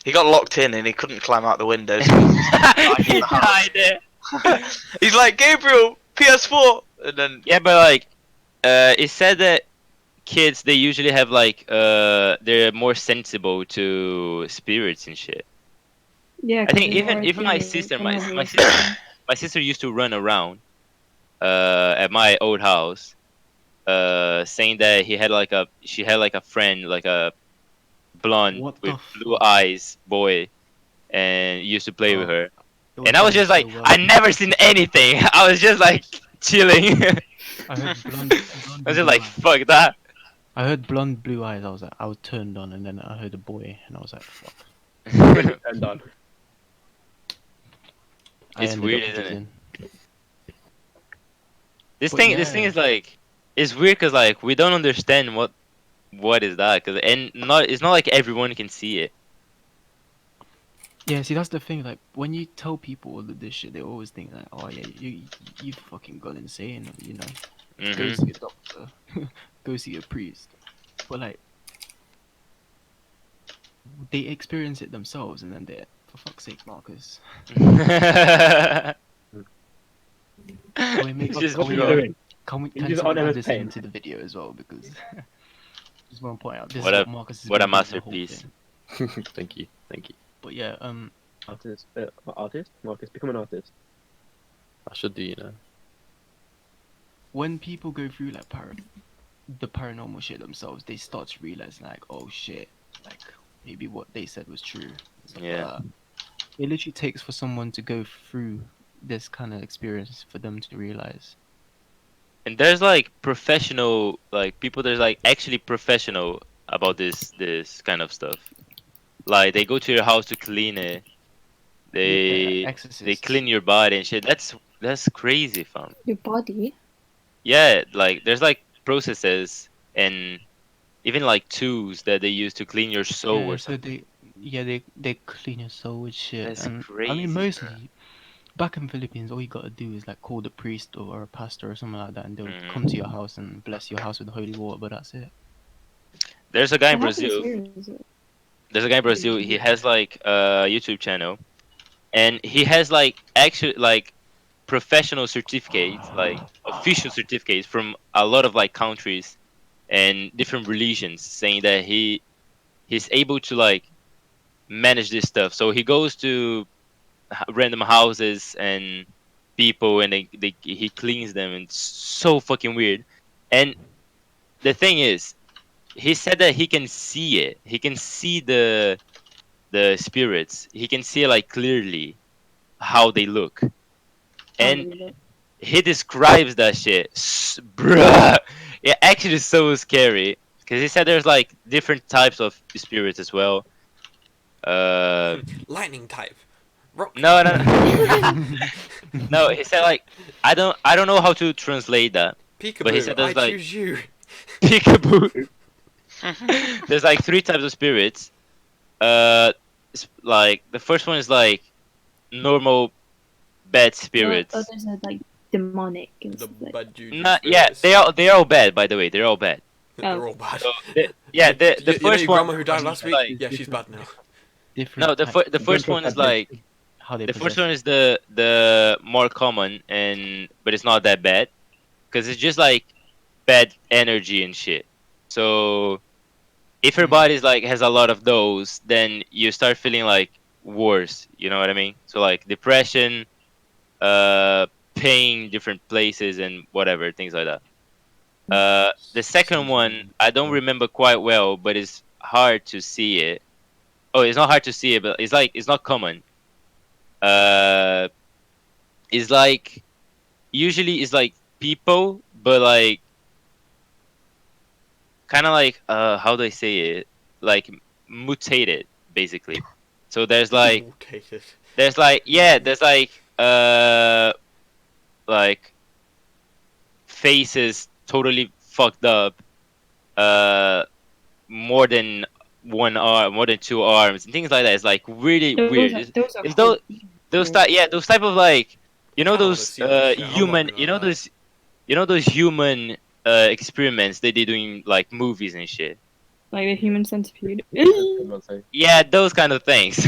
He got locked in and he couldn't climb out the window. So He died there. he's like, Gabriel, PS4! And then Yeah, but like, it said that kids they usually have like they're more sensible to spirits and shit. yeah. I 'cause think they're more even my ethereal, sister, they're more my voices. sister, my sister used to run around at my old house, saying that she had like a friend, like a blonde What with the blue fuck? eyes boy, and used to play with Oh, her. It And I was done just like, so well. I never seen anything. I was just like chilling. I heard blonde I was just blue like, eyes. fuck that. I heard blonde blue eyes. I was turned on, and then I heard a boy, and I was like, fuck. Really turned on. I It's ended weird, up isn't it? fizzing. This But thing yeah. is like, it's weird because like we don't understand what is that, cause and not it's not like everyone can see it. Yeah, see, that's the thing. Like, when you tell people all of this shit, they always think like, "Oh yeah, you fucking gone insane," or, you know, go Mhm. see a doctor, go see a priest. But like, they experience it themselves, and then they're, for fuck's sake, Marcus. Oh, it makes It's just What are you true. doing? Can You can just someone on add Emma's this pain. into the video as well, because just want to point out this What is a- what Marcus has what a been doing the whole masterpiece. thing. Thank you. But yeah, Artist. Artist? Marcus, become an artist. I should do, you know. when people go through like the paranormal shit themselves, they start to realize like, oh shit, like maybe what they said was true. Stuff like Yeah. that. It literally takes for someone to go through this kind of experience for them to realize. And there's like professional like people there's like actually professional about this kind of stuff. Like they go to your house to clean it. They Exorcists. clean your body and shit. That's crazy, fam. Your body. Yeah, like there's like processes and even like tools that they use to clean your soul Yeah, or so something. they clean your soul with shit. That's And I crazy, mean, bro. mostly back in Philippines, all you gotta do is like call the priest or a pastor or something like that, and they'll come to your house and bless your house with holy water. But that's it. There's a guy in It happens Brazil. here, is it? There's a guy in Brazil. He has like a YouTube channel, and he has like actually like professional certificates, like official certificates from a lot of like countries and different religions, saying that he's able to like manage this stuff. So he goes to random houses and people, and he cleans them, and it's so fucking weird. And the thing is, he said that he can see it. He can see the spirits. He can see like clearly how they look, and believe it. he describes that shit, bruh. It actually is so scary because he said there's like different types of spirits as well. Lightning type. Rock. No, no. He said like I don't know how to translate that. But he Peekaboo. said I there's like choose you. peekaboo. There's like three types of spirits. Like the first one is like normal bad spirits. Others are like demonic and The stuff like. bad juju Nah, yeah, spirits. they are all bad. By the way, they're all bad. They're all bad. So yeah, the You know first your one. grandma who died last week? like- Yeah, she's bad now. Different. No, the types the first one is like how they the first possess one is the more common but it's not that bad because it's just like bad energy and shit. So if your body's like has a lot of those, then you start feeling like worse. You know what I mean? So like depression, pain, different places and whatever things like that. The second one I don't remember quite well, but it's hard to see it. Oh, it's not hard to see it, but it's like it's not common. It's like usually it's like people, but like kind of like how do I say it? Like mutated, basically. So there's like Mutated. there's like faces totally fucked up, more than one arm, more than two arms, and things like that. It's like really weird. Those are It's called those type, yeah, those type of like, you know, I wanna those see this shit, I'm not human, gonna you know, lie. those human experiments they do in like movies and shit. like the human centipede. Yeah, those kind of things.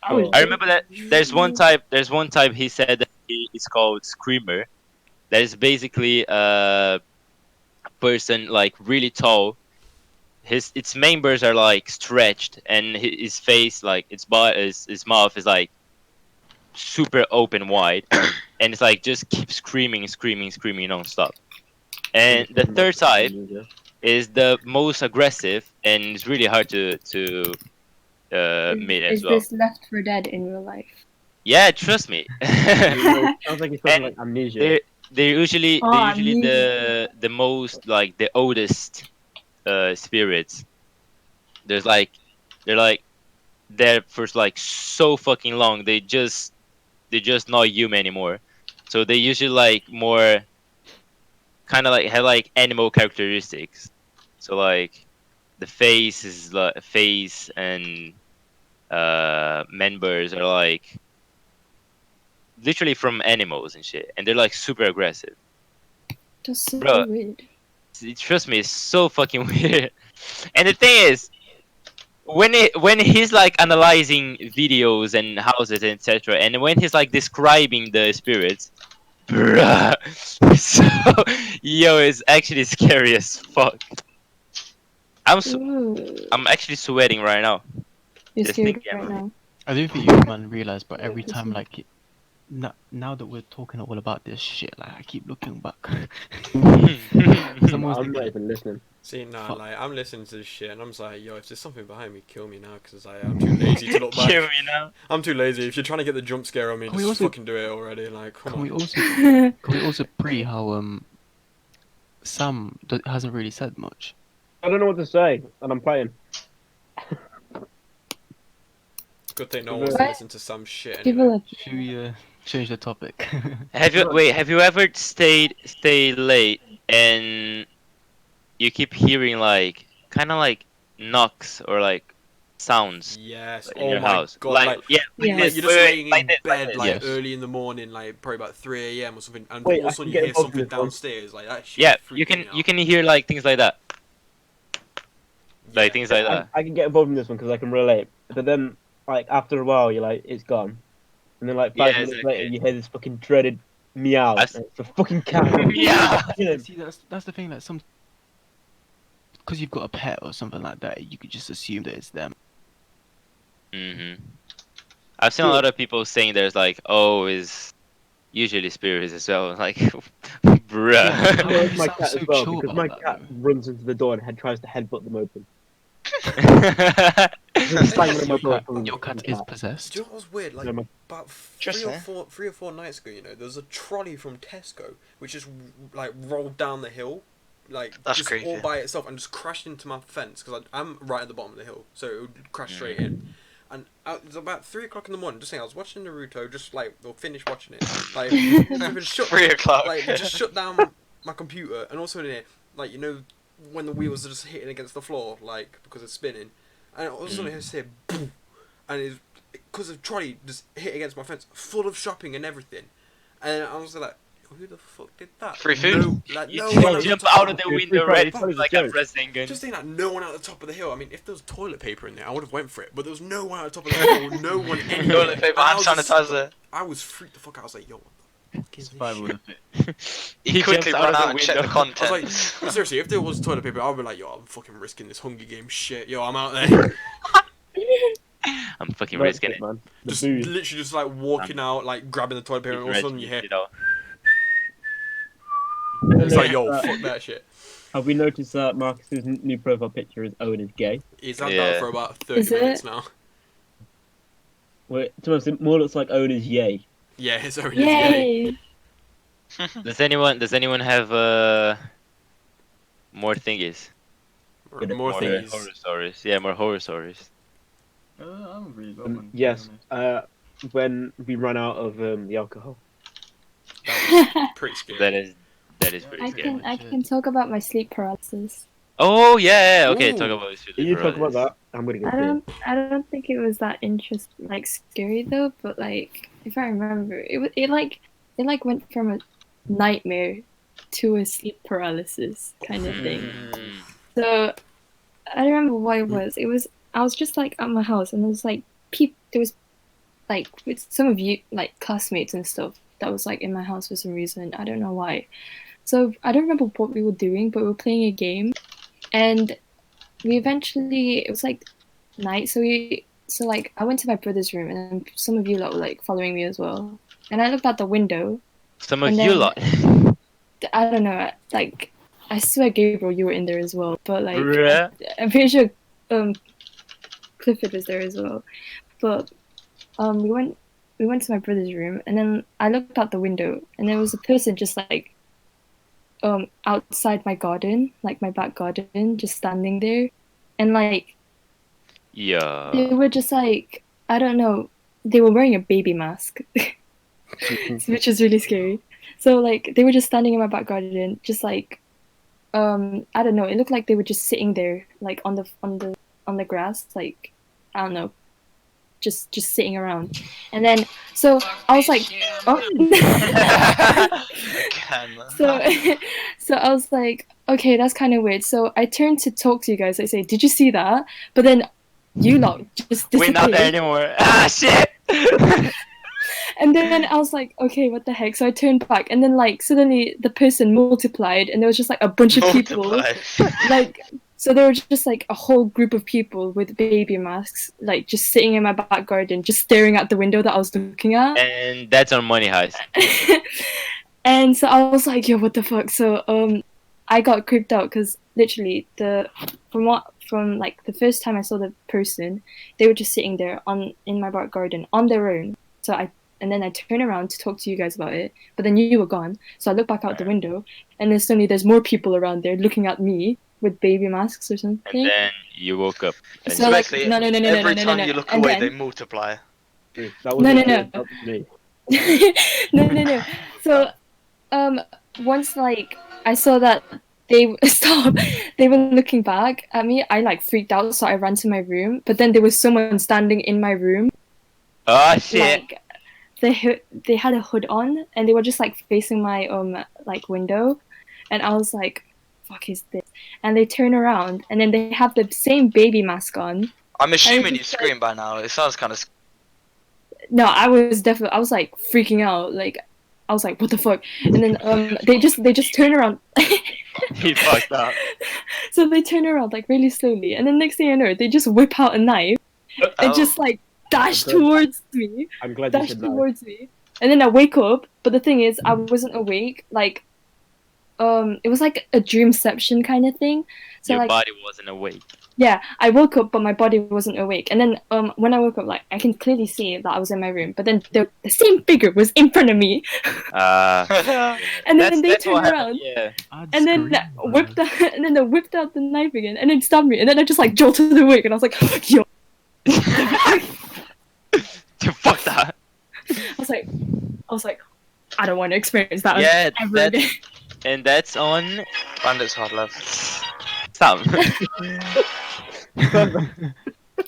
Oh. I remember that there's one type. There's one type he said that it's called screamer. That is basically a person like really tall. Its members are like stretched, and his face, like his mouth is like super open wide, and it's like just keep screaming, screaming, screaming non-stop. And the third type is the most aggressive, and it's really hard to meet as Is well. this Left 4 Dead in real life? Yeah, trust me. Sounds like it's something like amnesia. They're usually Oh, the most like the oldest spirits. There's like they're like there for like so fucking long. They're just not human anymore. So they usually like more kind of like have like animal characteristics. So like the face is like face and members are like literally from animals and shit, and they're like super aggressive. That's so Bro. weird. Trust me, it's so fucking weird. And the thing is, when he's like analyzing videos and houses and etc., and when he's like describing the spirits, bruh, so yo, it's actually scary as fuck. Ooh. I'm actually sweating right now. You're Just scared thinking right about it. now. I don't think you man realize, but every time like now that we're talking all about this shit, like I keep looking back. I'm almost not like- even listening. See, nah, Fuck. like I'm listening to this shit, and I'm just like, yo, if there's something behind me, kill me now, because I'm too lazy to look Kill back. me now. I'm too lazy. If you're trying to get the jump scare on me, Can we just also- fucking do it already. Like, come Can on. we also pray how Sam hasn't really said much. I don't know what to say, and I'm playing. Good thing no one wants to listen to some shit. Anyway. People are Should we change the topic? Have you ever stayed late and you keep hearing like kind of like knocks or like sounds Yes. in Oh your my house? god. Like, Like, yeah, Yeah. like this, you're just wait, laying like in this, bed this. like Yes. early in the morning, like probably about 3 a.m. or something, and Wait, all of I a sudden can you get hear involved in something this one. downstairs. Like that shit. Yeah, freaked you me can out. hear like things like that, Yeah. like things like that. I can get involved in this one because I can relate. But then, like after a while, you're like, it's gone, and then like 5 Yeah, minutes exactly. later, you hear this fucking dreaded meow. I've- And it's a fucking cat. Yeah. You know, See, that's the thing that some because you've got a pet or something like that, you could just assume that it's them. I've seen a lot of people saying there's like, oh, is usually spirits as well. Like, bruh. Yeah. I know it's You my sound cat so as well chill because about my that, cat though. runs into the door and tries to headbutt them open. That's Banging on my Your door cat, from your the cat is possessed. Do you know what was weird? Like Yeah, man. about Just there. 3 or 4 nights ago, you know, there was a trolley from Tesco which just like rolled down the hill, like That's just all creepy. by itself, and just crashed into my fence because I'm right at the bottom of the hill, so it would crash straight in. And it was about 3 o'clock in the morning. Just saying, I was watching Naruto, just like or finished watching it, like flipping shut 3 o'clock. like just shut down my computer, and also in it, like you know, when the wheels are just hitting against the floor, like because it's spinning, and all of a sudden it just hit, boom, and it's because the trolley just hit against my fence, full of shopping and everything, and I was like, who the fuck did that? Free food? No, like You no just one at the jump top out of the Free window food, ready it's to probably like a a joke. wrestling gun. Just saying that no one at the top of the hill. I mean, if there was toilet paper in there, I would have went for it. But there was no one at the top of the hill. No one anywhere. Toilet paper, And I hand was just- sanitizer. I was freaked the fuck out. I was like, yo, what the fuck is this Survival shit? of it. You quickly jumps run of out and check the window. I was contents. like, seriously, if there was toilet paper, I'd be like, yo, I'm fucking risking this Hunger Games shit. Yo, I'm out there. I'm fucking That's risking it. man. The Just booze. literally just like walking out, like grabbing the toilet paper, and all of a sudden you hear, it's like, yo, fuck that shit. Have we noticed that Marcus's new profile picture is Owen is gay? He's had Yeah. that for about 30 Is it? minutes now. Well, to us, it more looks like Owen is yay. Yeah, it's already gay. Yay! Does anyone have more thingies? More More things. horror stories. Yeah, more horror stories. I haven't really got one. to be Yes, honest. when we ran out of the alcohol. That was pretty scary. That is pretty I scary. can talk about my sleep paralysis. Oh yeah, yeah. Okay, talk Ooh. about sleep You talk about paralysis. that. I'm gonna I go. don't think it was that like scary though, but like if I remember, it like went from a nightmare to a sleep paralysis kind of thing. Mm. So I don't remember what it was. I was just like at my house and there was like there was like with some of you like classmates and stuff that was like in my house for some reason. I don't know why. So I don't remember what we were doing, but we were playing a game and we eventually it was like night, so like I went to my brother's room and then some of you lot were like following me as well. And I looked out the window Some of and you then lot. I don't know, like I swear Gabriel you were in there as well. But like Bruh. I'm pretty sure Clifford was there as well. But we went to my brother's room and then I looked out the window and there was a person just like outside my garden, like my back garden, just standing there. And like Yeah. they were just like I don't know, they were wearing a baby mask, which is really scary. So like they were just standing in my back garden, just like I don't know, it looked like they were just sitting there like on the grass, like I don't know, just sitting around. And then so I was like, oh. so so I was like, okay, that's kind of weird. So I turned to talk to you guys. I say, did you see that? But then you lot just We're not there disappeared. anymore. Ah shit. And then I was like, okay, what the heck? So I turned back, and then like suddenly the person multiplied, and there was just like a bunch of people. Like, so there were just like a whole group of people with baby masks, like just sitting in my back garden, just staring at the window that I was looking at. And that's our money heist. And so I was like, yo, what the fuck? So I got creeped out because literally from like the first time I saw the person, they were just sitting there in my back garden on their own. And then I turn around to talk to you guys about it, but then you were gone. So I look back out the window, and then suddenly there's more people around there looking at me with baby masks or something. And then you woke up. And So you- like, Basically, no, every time you look and away, then- they multiply. That No, wasn't no. that was me. no. So once like I saw that they stop, they were looking back at me. I like freaked out, so I ran to my room. But then there was someone standing in my room. Oh shit. Like they had a hood on and they were just like facing my like window, and I was like, "Fuck is this?" And they turn around and then they have the same baby mask on. I'm assuming you just screamed by now. It sounds kind of. No, I was like freaking out. Like I was like, "What the fuck?" And then they just turn around. He fucked up. So they turn around like really slowly, and then next thing I know, they just whip out a knife and just like dash I'm glad- towards me. I'm glad you Dash said that. towards me. And then I wake up, but the thing is, I wasn't awake. Like, it was like a dreamception kind of thing. So Your like, body wasn't awake. yeah, I woke up, but my body wasn't awake. And then when I woke up, like I can clearly see that I was in my room. But then the same figure was in front of me, and then they that's turned what happened, around. yeah. And then they whipped out the knife again, and then stabbed me, and then I just like jolted awake, and I was like, yo. Fuck that. I was like, I don't want to experience that Yeah, ever that's again. and that's on Bandits hard left. some.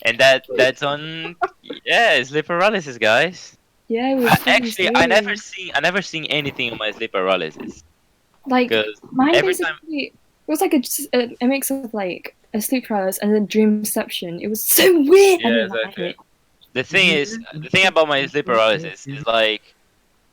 And that's on sleep paralysis, guys. Yeah, it was Actually, really I never seen anything on my sleep paralysis. like Because mine every basically it was like a mix of like a sleep paralysis and then dreamception. It was so weird. I Yeah, didn't like exactly. it. The thing about my sleep paralysis is like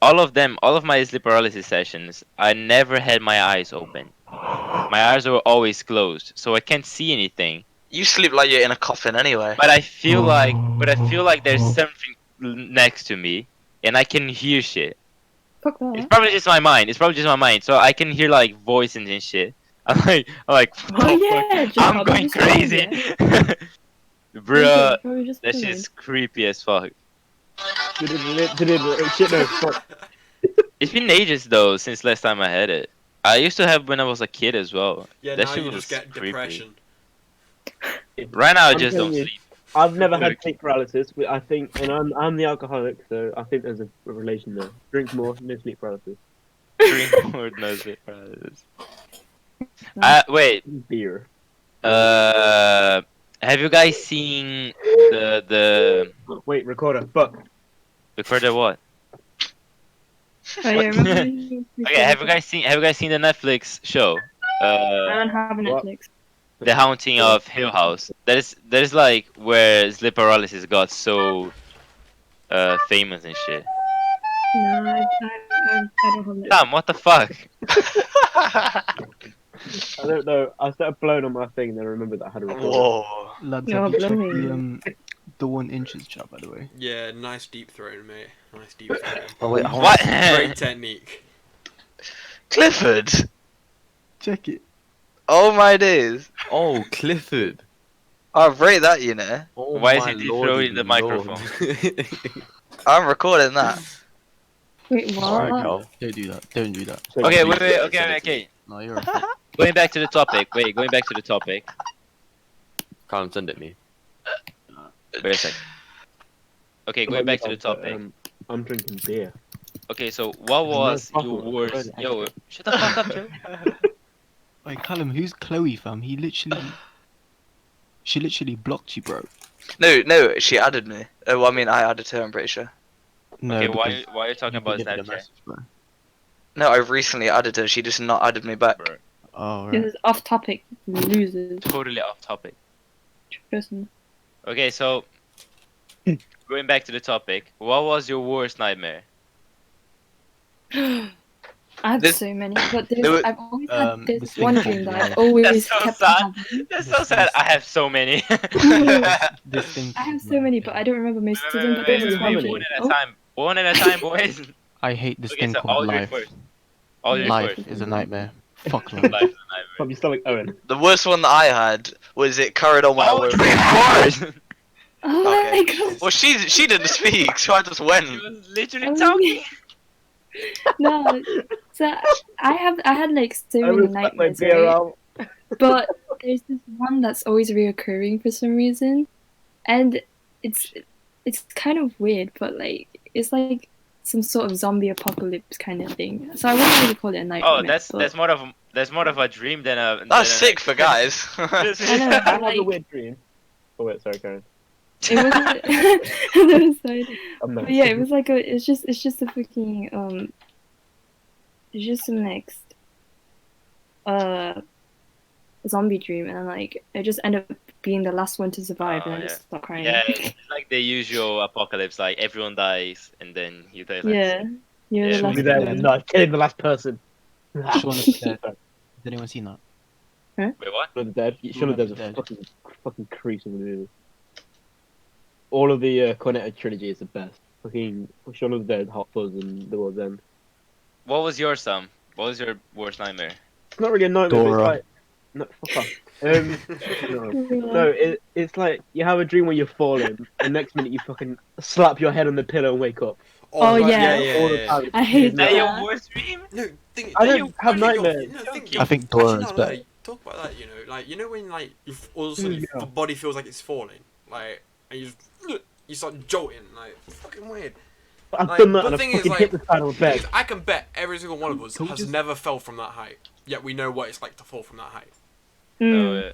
all of my sleep paralysis sessions, I never had my eyes open. My eyes were always closed, so I can't see anything. You sleep like you're in a coffin anyway. But I feel like there's something next to me, and I can hear shit. Fuck It's that. probably just my mind. So I can hear like voices and shit. I'm like, Oh fuck, yeah, Joe, I'm probably going just paranoid, crazy, yeah. bruh. Probably just That paranoid. shit's creepy as fuck. Shit, no, fuck. It's been ages though since last time I had it. I used to have when I was a kid as well. Yeah, That now shit you was just get creepy. depression. Right now I I'm just don't telling you. sleep. I've never had sleep paralysis, but I think, and I'm the alcoholic, so I think there's a relation there. Drink more, no sleep paralysis. Drink more, no sleep paralysis. Wait, Beer. Have you guys seen the Wait, recorder. Fuck. recorder what? Oh yeah, remember you Okay, have you guys seen the Netflix show? I don't have a What? Netflix. The Haunting of Hill House. That is like where sleep paralysis got so famous and shit. No, I don't have Netflix. Damn, what the fuck? I don't know. I started blowing on my thing, then I remembered that I had a recorder. Whoa. Lads, No, have you checked blooming. the 1 inches chat, by the way? Yeah, nice deep throat, mate. Nice deep throat. Oh wait, What? Great technique. Clifford. Check it. Oh my days. Oh, Clifford. I rate that, you know. Oh, Why is my he deep lordy throating the lord. microphone? I'm recording that. Wait, what? Alright, Cal. Don't do that. Don't do that. Okay, wait, okay. No, you're right. Going back to the topic. Wait, going back to the topic. Can't send it me. Wait a sec. Okay, going back to the topic. I'm drinking beer. Okay, so what was no your bottle. worst? Yo, shut the fuck up, Joe. Wait, Callum, who's Chloe, fam? She literally blocked you, bro. No, she added me. Well, I mean, I added her, I'm pretty sure. No, Okay, because why are you talking you about delivered a Snapchat? message, bro. No, I recently added her. She just not added me back. Bro, Oh, This right. is off topic. Losers. totally off topic. Trust me. Okay, so going back to the topic, what was your worst nightmare? I have This- so many, but there were- I've always the had this thing one called dream that I've love. always That's so kept sad. having. That's so sad. I have so many. This thing. I have so many, but I don't remember most of them. But Wait, there's this wait, one wait, dream. one at a time. One at a time, boys. I hate this Okay, thing so called Audrey life. first. Audrey Life first. is a nightmare. Fuck Life life. is a nightmare. Probably still like Owen. The worst one that I had was it carried on when I woke Audrey up. first. Oh my god. Well, she didn't speak, so I just went. He was literally Oh, talking. No, so I had like so I many was like my nightmares, beer right? out. But there's this one that's always reoccurring for some reason, and it's kind of weird, but like it's like some sort of zombie apocalypse kind of thing. So I wouldn't really call it a nightmare. Oh, that's but- more of a dream than a. That's sick for guys. I know, I but, have a like, weird dream. Oh wait, sorry, Karen. it wasn't. That was fine. I'm not. But yeah, it was like it's just a freaking it's just some next zombie dream, and then like I just end up being the last one to survive, Oh, and I yeah. just start crying. Yeah, it's like the usual apocalypse. Like everyone dies, and then you die. Like, Yeah, you're Yeah, the last Be there one. and not killing the last person. Shaun of the Dead. Has anyone seen that? Wait, what? Shaun of the Dead. Shaun of the Dead's a Dead. fucking creep in the movie. All of the Cornetto trilogy is the best. Fucking Shaun of the Dead, Hot Fuzz, and The World's End. What was your Sam? What was your worst nightmare? It's not really a nightmare. But Dora. it's like, no, fuck off. No, it's like you have a dream where you're falling, and next minute you fucking slap your head on the pillow and wake up. Oh, yeah. All the time. I hate Is that Yeah. your worst dream? No, think, I think don't you- have when you go- nightmares. no, think- I think actually, Dora's no, better. talk about that, like, you know when, like, all of a sudden Yeah. the body feels like it's falling, like, and you start jolting, like, it's fucking weird. I've Like, done that the and I thing is, fucking like, hit the side of the bed. I can bet every single one of us Can we has just- never fell from that height, yet we know what it's like to fall from that height. No, Mm.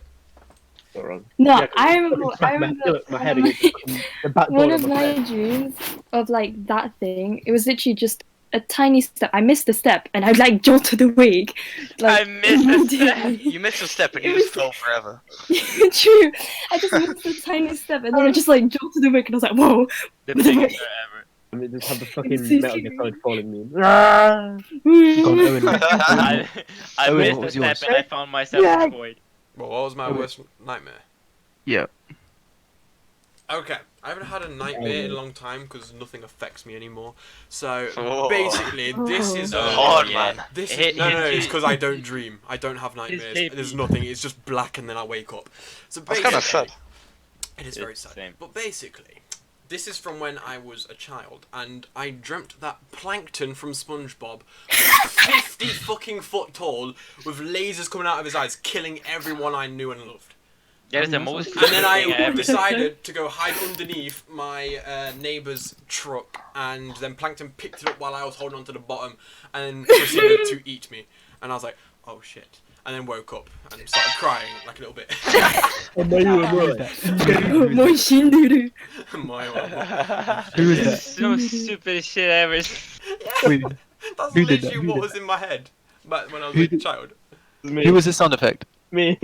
Not wrong. No, Yeah, I fucking remember. smack I my remember my head against the fucking- the back one door of of my my bed. dreams of like that thing. It was literally just a tiny step. I missed a step, and I like jolted awake. I Like, missed a step. immediately. You missed a step and It you just was- fell forever. True. I just missed a tiny step, and then I just like jolted awake, and I was like, "Whoa!" The biggest ever. I mean, just have the It's fucking so Metal Gear scary. Solid falling me. Ah! Go on, Owen. I Owen, missed what a was step yours? and I found myself Yeah. in the void. Well, what was my Oh, wait. worst nightmare? Yeah. Okay, I haven't had a nightmare in a long time because nothing affects me anymore. So Oh. basically, this is Oh, Hard, yeah. man. This Hit- is, no, hit- it's because I don't dream. I don't have nightmares. tapey. There's nothing. It's just black, and then I wake up. So That's basically, kind of sad. it is very sad. Same. But basically, this is from when I was a child, and I dreamt that Plankton from SpongeBob, was 50 fucking foot tall, with lasers coming out of his eyes, killing everyone I knew and loved. That is the most. And then I thing ever. decided to go hide underneath my neighbour's truck, and then Plankton picked it up while I was holding onto the bottom, and then proceeded to eat me. And I was like, oh shit. and then woke up and started crying like a little bit. I know you were Who is right. that? My shinduru. My Who is This that? is so stupid shit ever. Wait, That's Who did that? literally Who what did was in my head back when I was Who a did- child. who was the sound effect? Me.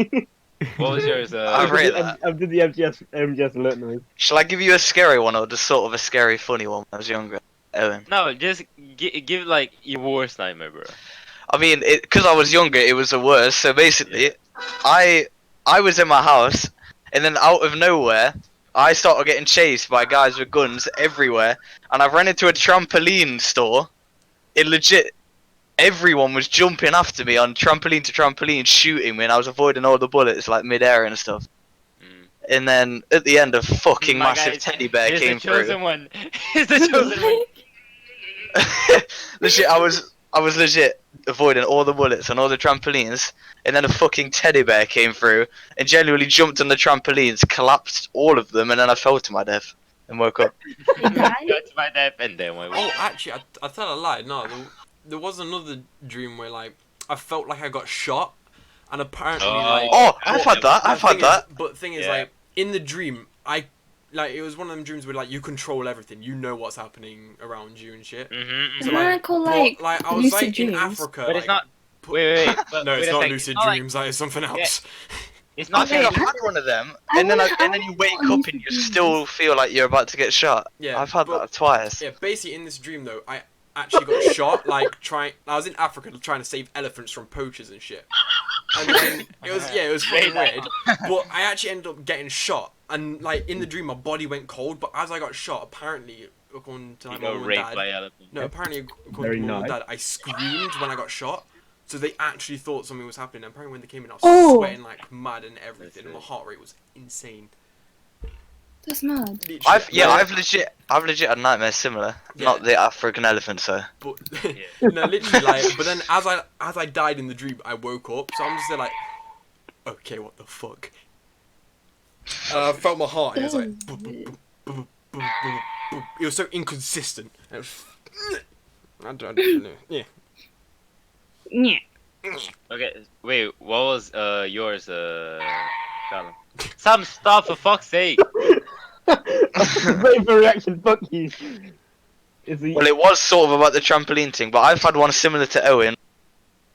What was yours? I rate that. I did the MGS alert noise. Shall I give you a scary one or just sort of a scary, funny one when I was younger? Owen. No, just give like your worst nightmare, bro. I mean, because I was younger, it was the worst. So basically, I was in my house, and then out of nowhere, I started getting chased by guys with guns everywhere, and I ran into a trampoline store. It legit, everyone was jumping after me on trampoline to trampoline, shooting me, and I was avoiding all the bullets like mid-air and stuff. Mm. And then at the end, a fucking My massive guys, teddy bear He's came the chosen through. one. He's the chosen one. Legit, I was legit avoiding all the bullets on all the trampolines, and then a fucking teddy bear came through and genuinely jumped on the trampolines, collapsed all of them, and then I fell to my death and woke up. They died? Got to my death and then we Oh, actually, I tell a lie. No, there was another dream where like I felt like I got shot, and apparently like. Oh, I've had that. I've had that. But thing is, Yeah. like in the dream, it was one of them dreams where like you control everything. You know what's happening around you and shit. Mm-hmm. Isn't that called like I was lucid like in dreams? Africa. But it's like, not. Wait. But No, wait it's a not second. lucid It's not like- dreams. That is something else. It's I not think like I've had one of them, I and then wanna- and then you wake I want up and you to do still feel like you're about to get shot. Yeah, I've had but- that twice. Yeah, basically in this dream though, I actually got shot. Like I was in Africa trying to save elephants from poachers and shit. And then it was fucking weird. But I actually ended up getting shot, and like in the dream, my body went cold. But as I got shot, apparently, according to you like, know, my mum and raped dad, by elephants. no, apparently according Very to my mum and nice. dad, I screamed when I got shot. So they actually thought something was happening. And apparently when they came in, I was Oh. sweating like mad and everything, and my heart rate was insane. That's mad. Literally, I've legit had nightmares similar. Yeah. Not the African elephant, so. But no, literally, like. But then as I died in the dream, I woke up. So I'm just there, like, okay, what the fuck? And I felt my heart, and it was like, boop, boop, boop, boop, boop, boop, boop, boop. It was so inconsistent. And it was, I don't know. Yeah. Yeah. Okay, wait. What was yours, Callum? Some stuff for fuck's sake. Waiting for a reaction. Fuck you. Is he? Well, it was sort of about the trampoline thing, but I've had one similar to Owen.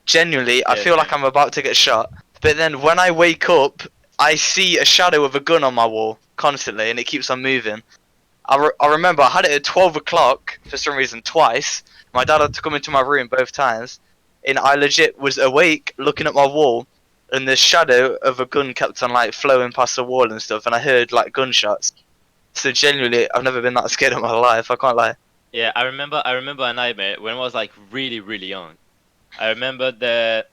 Genuinely, I Yeah, feel like same. I'm about to get shot, but then when I wake up, I see a shadow of a gun on my wall constantly, and it keeps on moving. I remember I had it at 12 o'clock for some reason twice. My dad had to come into my room both times, and I legit was awake looking at my wall, and the shadow of a gun kept on like flowing past the wall and stuff, and I heard like gunshots. So genuinely, I've never been that scared in my life. I can't lie. Yeah, I remember a nightmare when I was like really, really young. I remember that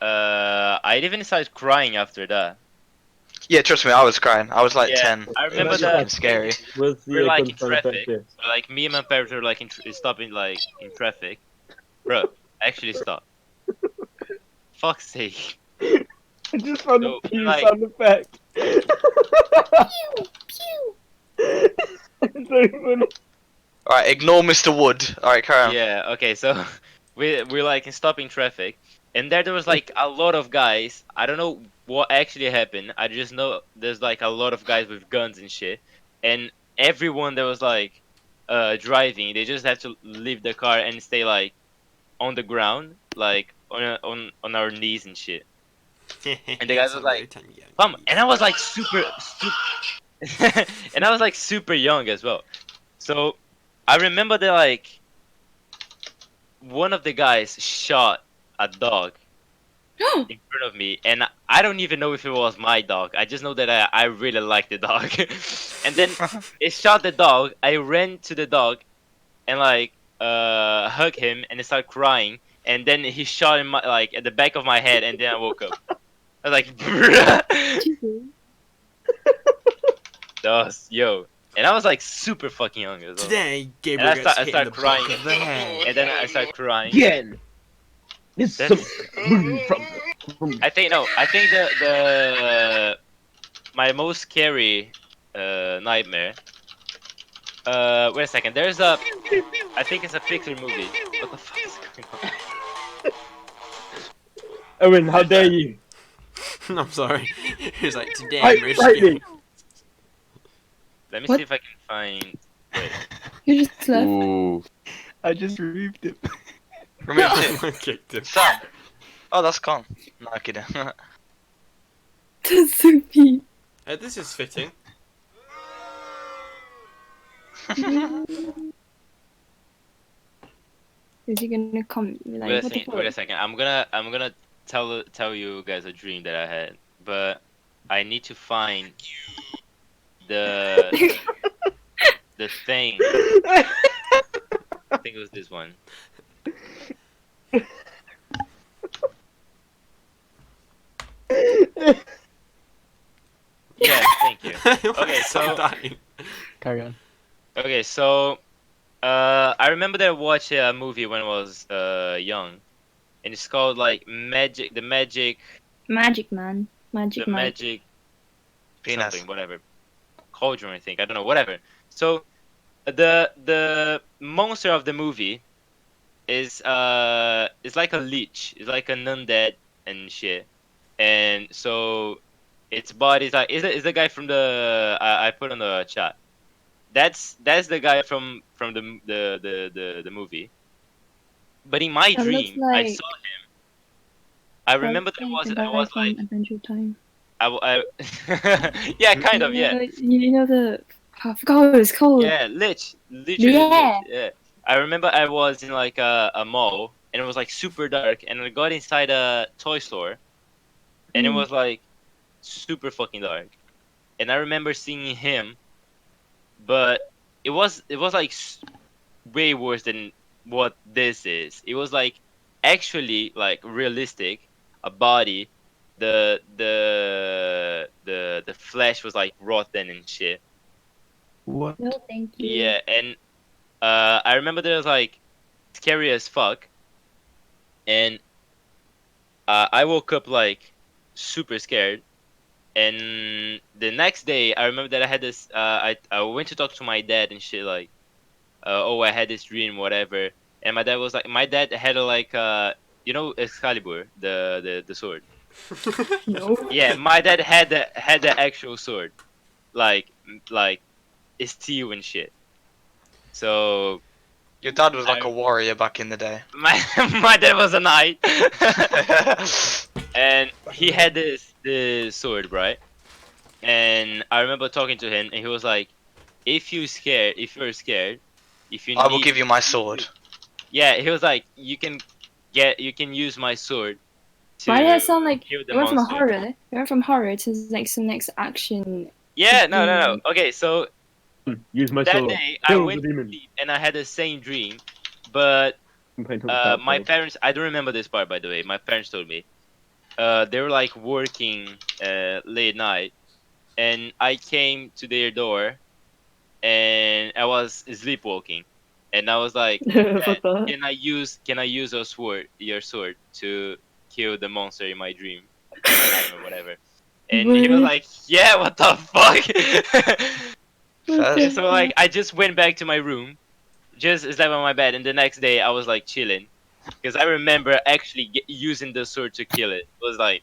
I even started crying after that. Yeah, trust me, I was crying. I was like Yeah, 10. I remember That's that. fucking scary. Was the We're like gun in sound effect traffic. this? Like me and my parents were like stopping like in traffic. Bro, actually stop. Fuck's sake. I just found So, the pew like- sound effect. It's so funny. Alright, ignore Mr. Wood. Alright, carry on. Yeah, okay, so we're like in stopping traffic, and there was like a lot of guys. I don't know what actually happened. I just know there's like a lot of guys with guns and shit, and everyone that was like driving, they just have to leave the car and stay like on the ground, like on our knees and shit. And the guys was like, Come, and I was like super and I was like super young as well. So I remember that like one of the guys shot a dog in front of me, and I don't even know if it was my dog. I just know that I really liked the dog. And then it shot the dog. I ran to the dog and like hugged him and started crying. And then he shot in my like at the back of my head, and then I woke up. I was like, bruh. Yo. And I was like super fucking young as well. Today, Gabriel And I gets hit in started the crying. back of the head. And then I started crying. Again. This Then- from I think the my most scary nightmare. Wait a second. There's a I think it's a Pixar movie. What the fuck is going on? Owen, how dare you? I'm sorry. He's like, today Fight, I'm fight risking. me. Let me What? see if I can find. Wait. You just left. Ooh. I just removed him. Remove it. Someone kicked him. Sam. Oh, that's gone. No, I'm kidding. That's so mean. This is fitting. Is he gonna come? Like, what the fuck? Wait a second. I'm gonna tell you guys a dream that I had, but I need to find the the thing. I think it was this one. Yeah, thank you. Okay, so dying. Carry on. okay, so I remember that I watched a movie when I was young, and it's called like Magic, the Magic, Magic Man. Magic the Mike. Magic Penis. something, whatever, Cauldron, I think. I don't know, whatever. So the monster of the movie is like a leech. It's like an undead and shit. And so its body is the guy from the I put on the chat. That's the guy from the movie. But in my That looks dream, I like- saw him. I remember that That's I the guy was from like Adventure Time. yeah, kind of, yeah. You know the. I forgot what it's called. Yeah, literally Yeah. yeah. I remember I was in like a mall and it was like super dark and I got inside a toy store and it was like super fucking dark. And I remember seeing him, but it was like way worse than what this is. It was like actually like realistic, a body, the flesh was like rotten and shit. What? No, thank you. Yeah, and I remember that it was like scary as fuck, and I woke up like super scared. And the next day, I remember that I had this. I went to talk to my dad and shit like, oh, I had this dream, whatever. And my dad was like, my dad had a like you know Excalibur, the sword. No. Yeah, my dad had the actual sword, like steel and shit. So Your dad was like a warrior back in the day. my dad was a knight, and he had this sword, right? And I remember talking to him, and he was like, if you're scared, if you I will need- give you my sword. Yeah, he was like, you can use my sword. To Why did that sound like kill it the went from a monster. horror? It went from horror to like some next action. Yeah, no. Okay, so Use my that sword. day I Kill went the to demon. sleep and I had the same dream, but my parents, I don't remember this part by the way. My parents told me they were like working late night, and I came to their door, and I was sleepwalking, and I was like, What the? can I use your sword to kill the monster in my dream or whatever? And he was What? like, yeah, what the fuck? First. So like I just went back to my room, just slept on my bed, and the next day I was like chilling, because I remember actually using the sword to kill it. It was like,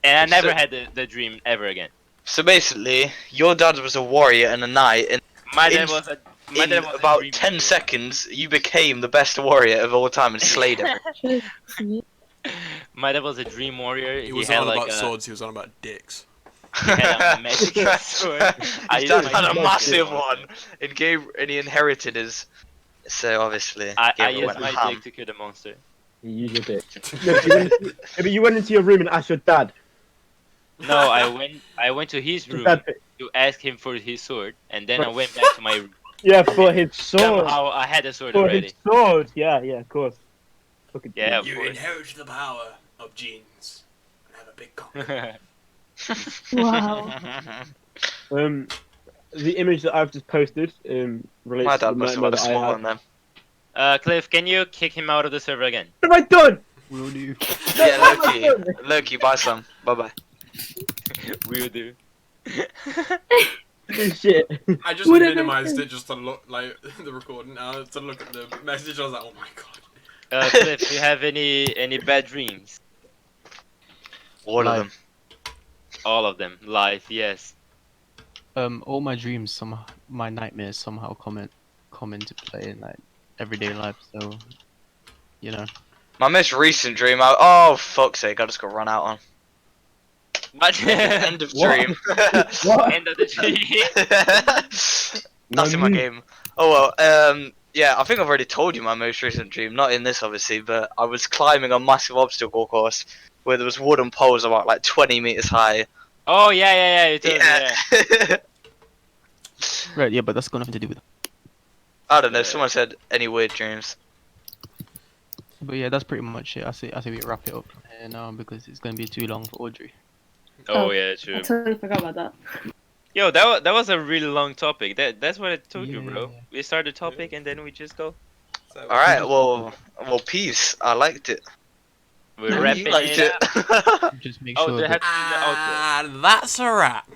and I never had the dream ever again. So basically, your dad was a warrior and a knight, and My In- dad was a my in dad was a about dream 10 warrior. seconds, you became the best warrior of all time and slayed everyone. My dad was a dream warrior. He was had on like about a, swords, he was on about dicks. He had a magic sword. I His used dad my had a dick massive to- one, and he inherited his. So obviously, I gave it used went my ham. dick to kill the monster. You use your dick. No, but you went into your room and asked your dad. No, I went to his room Dad, to ask him for his sword, and then I went back to my room. yeah, for his sword. Somehow I had a sword For already. his sword. Yeah, of course. Fucking Yeah, of You course. inherit the power of genes and have a big cock. Wow. The image that I've just posted relates My to the dad must have nightmare had a that I small had. one then. Cliff, can you kick him out of the server again? What have I done? Will do. Yeah, Loki, buy some. Bye bye. Will do. This shit. I just What have I minimized done? it just to look like the recording. To look at the message, I was like, oh my god. Kliff, do you have any bad dreams? All of them. Life. All of them. Life, yes. All my dreams, somehow, my nightmares somehow come into play in like everyday life. So, you know. My most recent dream, oh fuck's sake, I just got run out on. What? End of What? dream. What? End of the dream. That's in my game. Oh well, yeah, I think I've already told you my most recent dream. Not in this, obviously, but I was climbing a massive obstacle course where there was wooden poles about like 20 meters high. Oh yeah. You told me, yeah. Right. Yeah, but that's got nothing to do with. I don't know. Someone said any weird dreams. But yeah, that's pretty much it. I say we wrap it up here now because it's gonna be too long for Audrey. Oh Oh, yeah, I true. totally forgot about that. Yo, that was a really long topic. That's what I told you, bro. Yeah. We start the topic and then we just go. So, All right. Well, peace. I liked it. We're Yeah, wrapping You liked it up. it. Just make Oh, sure there that had to be the outro. and that's a wrap.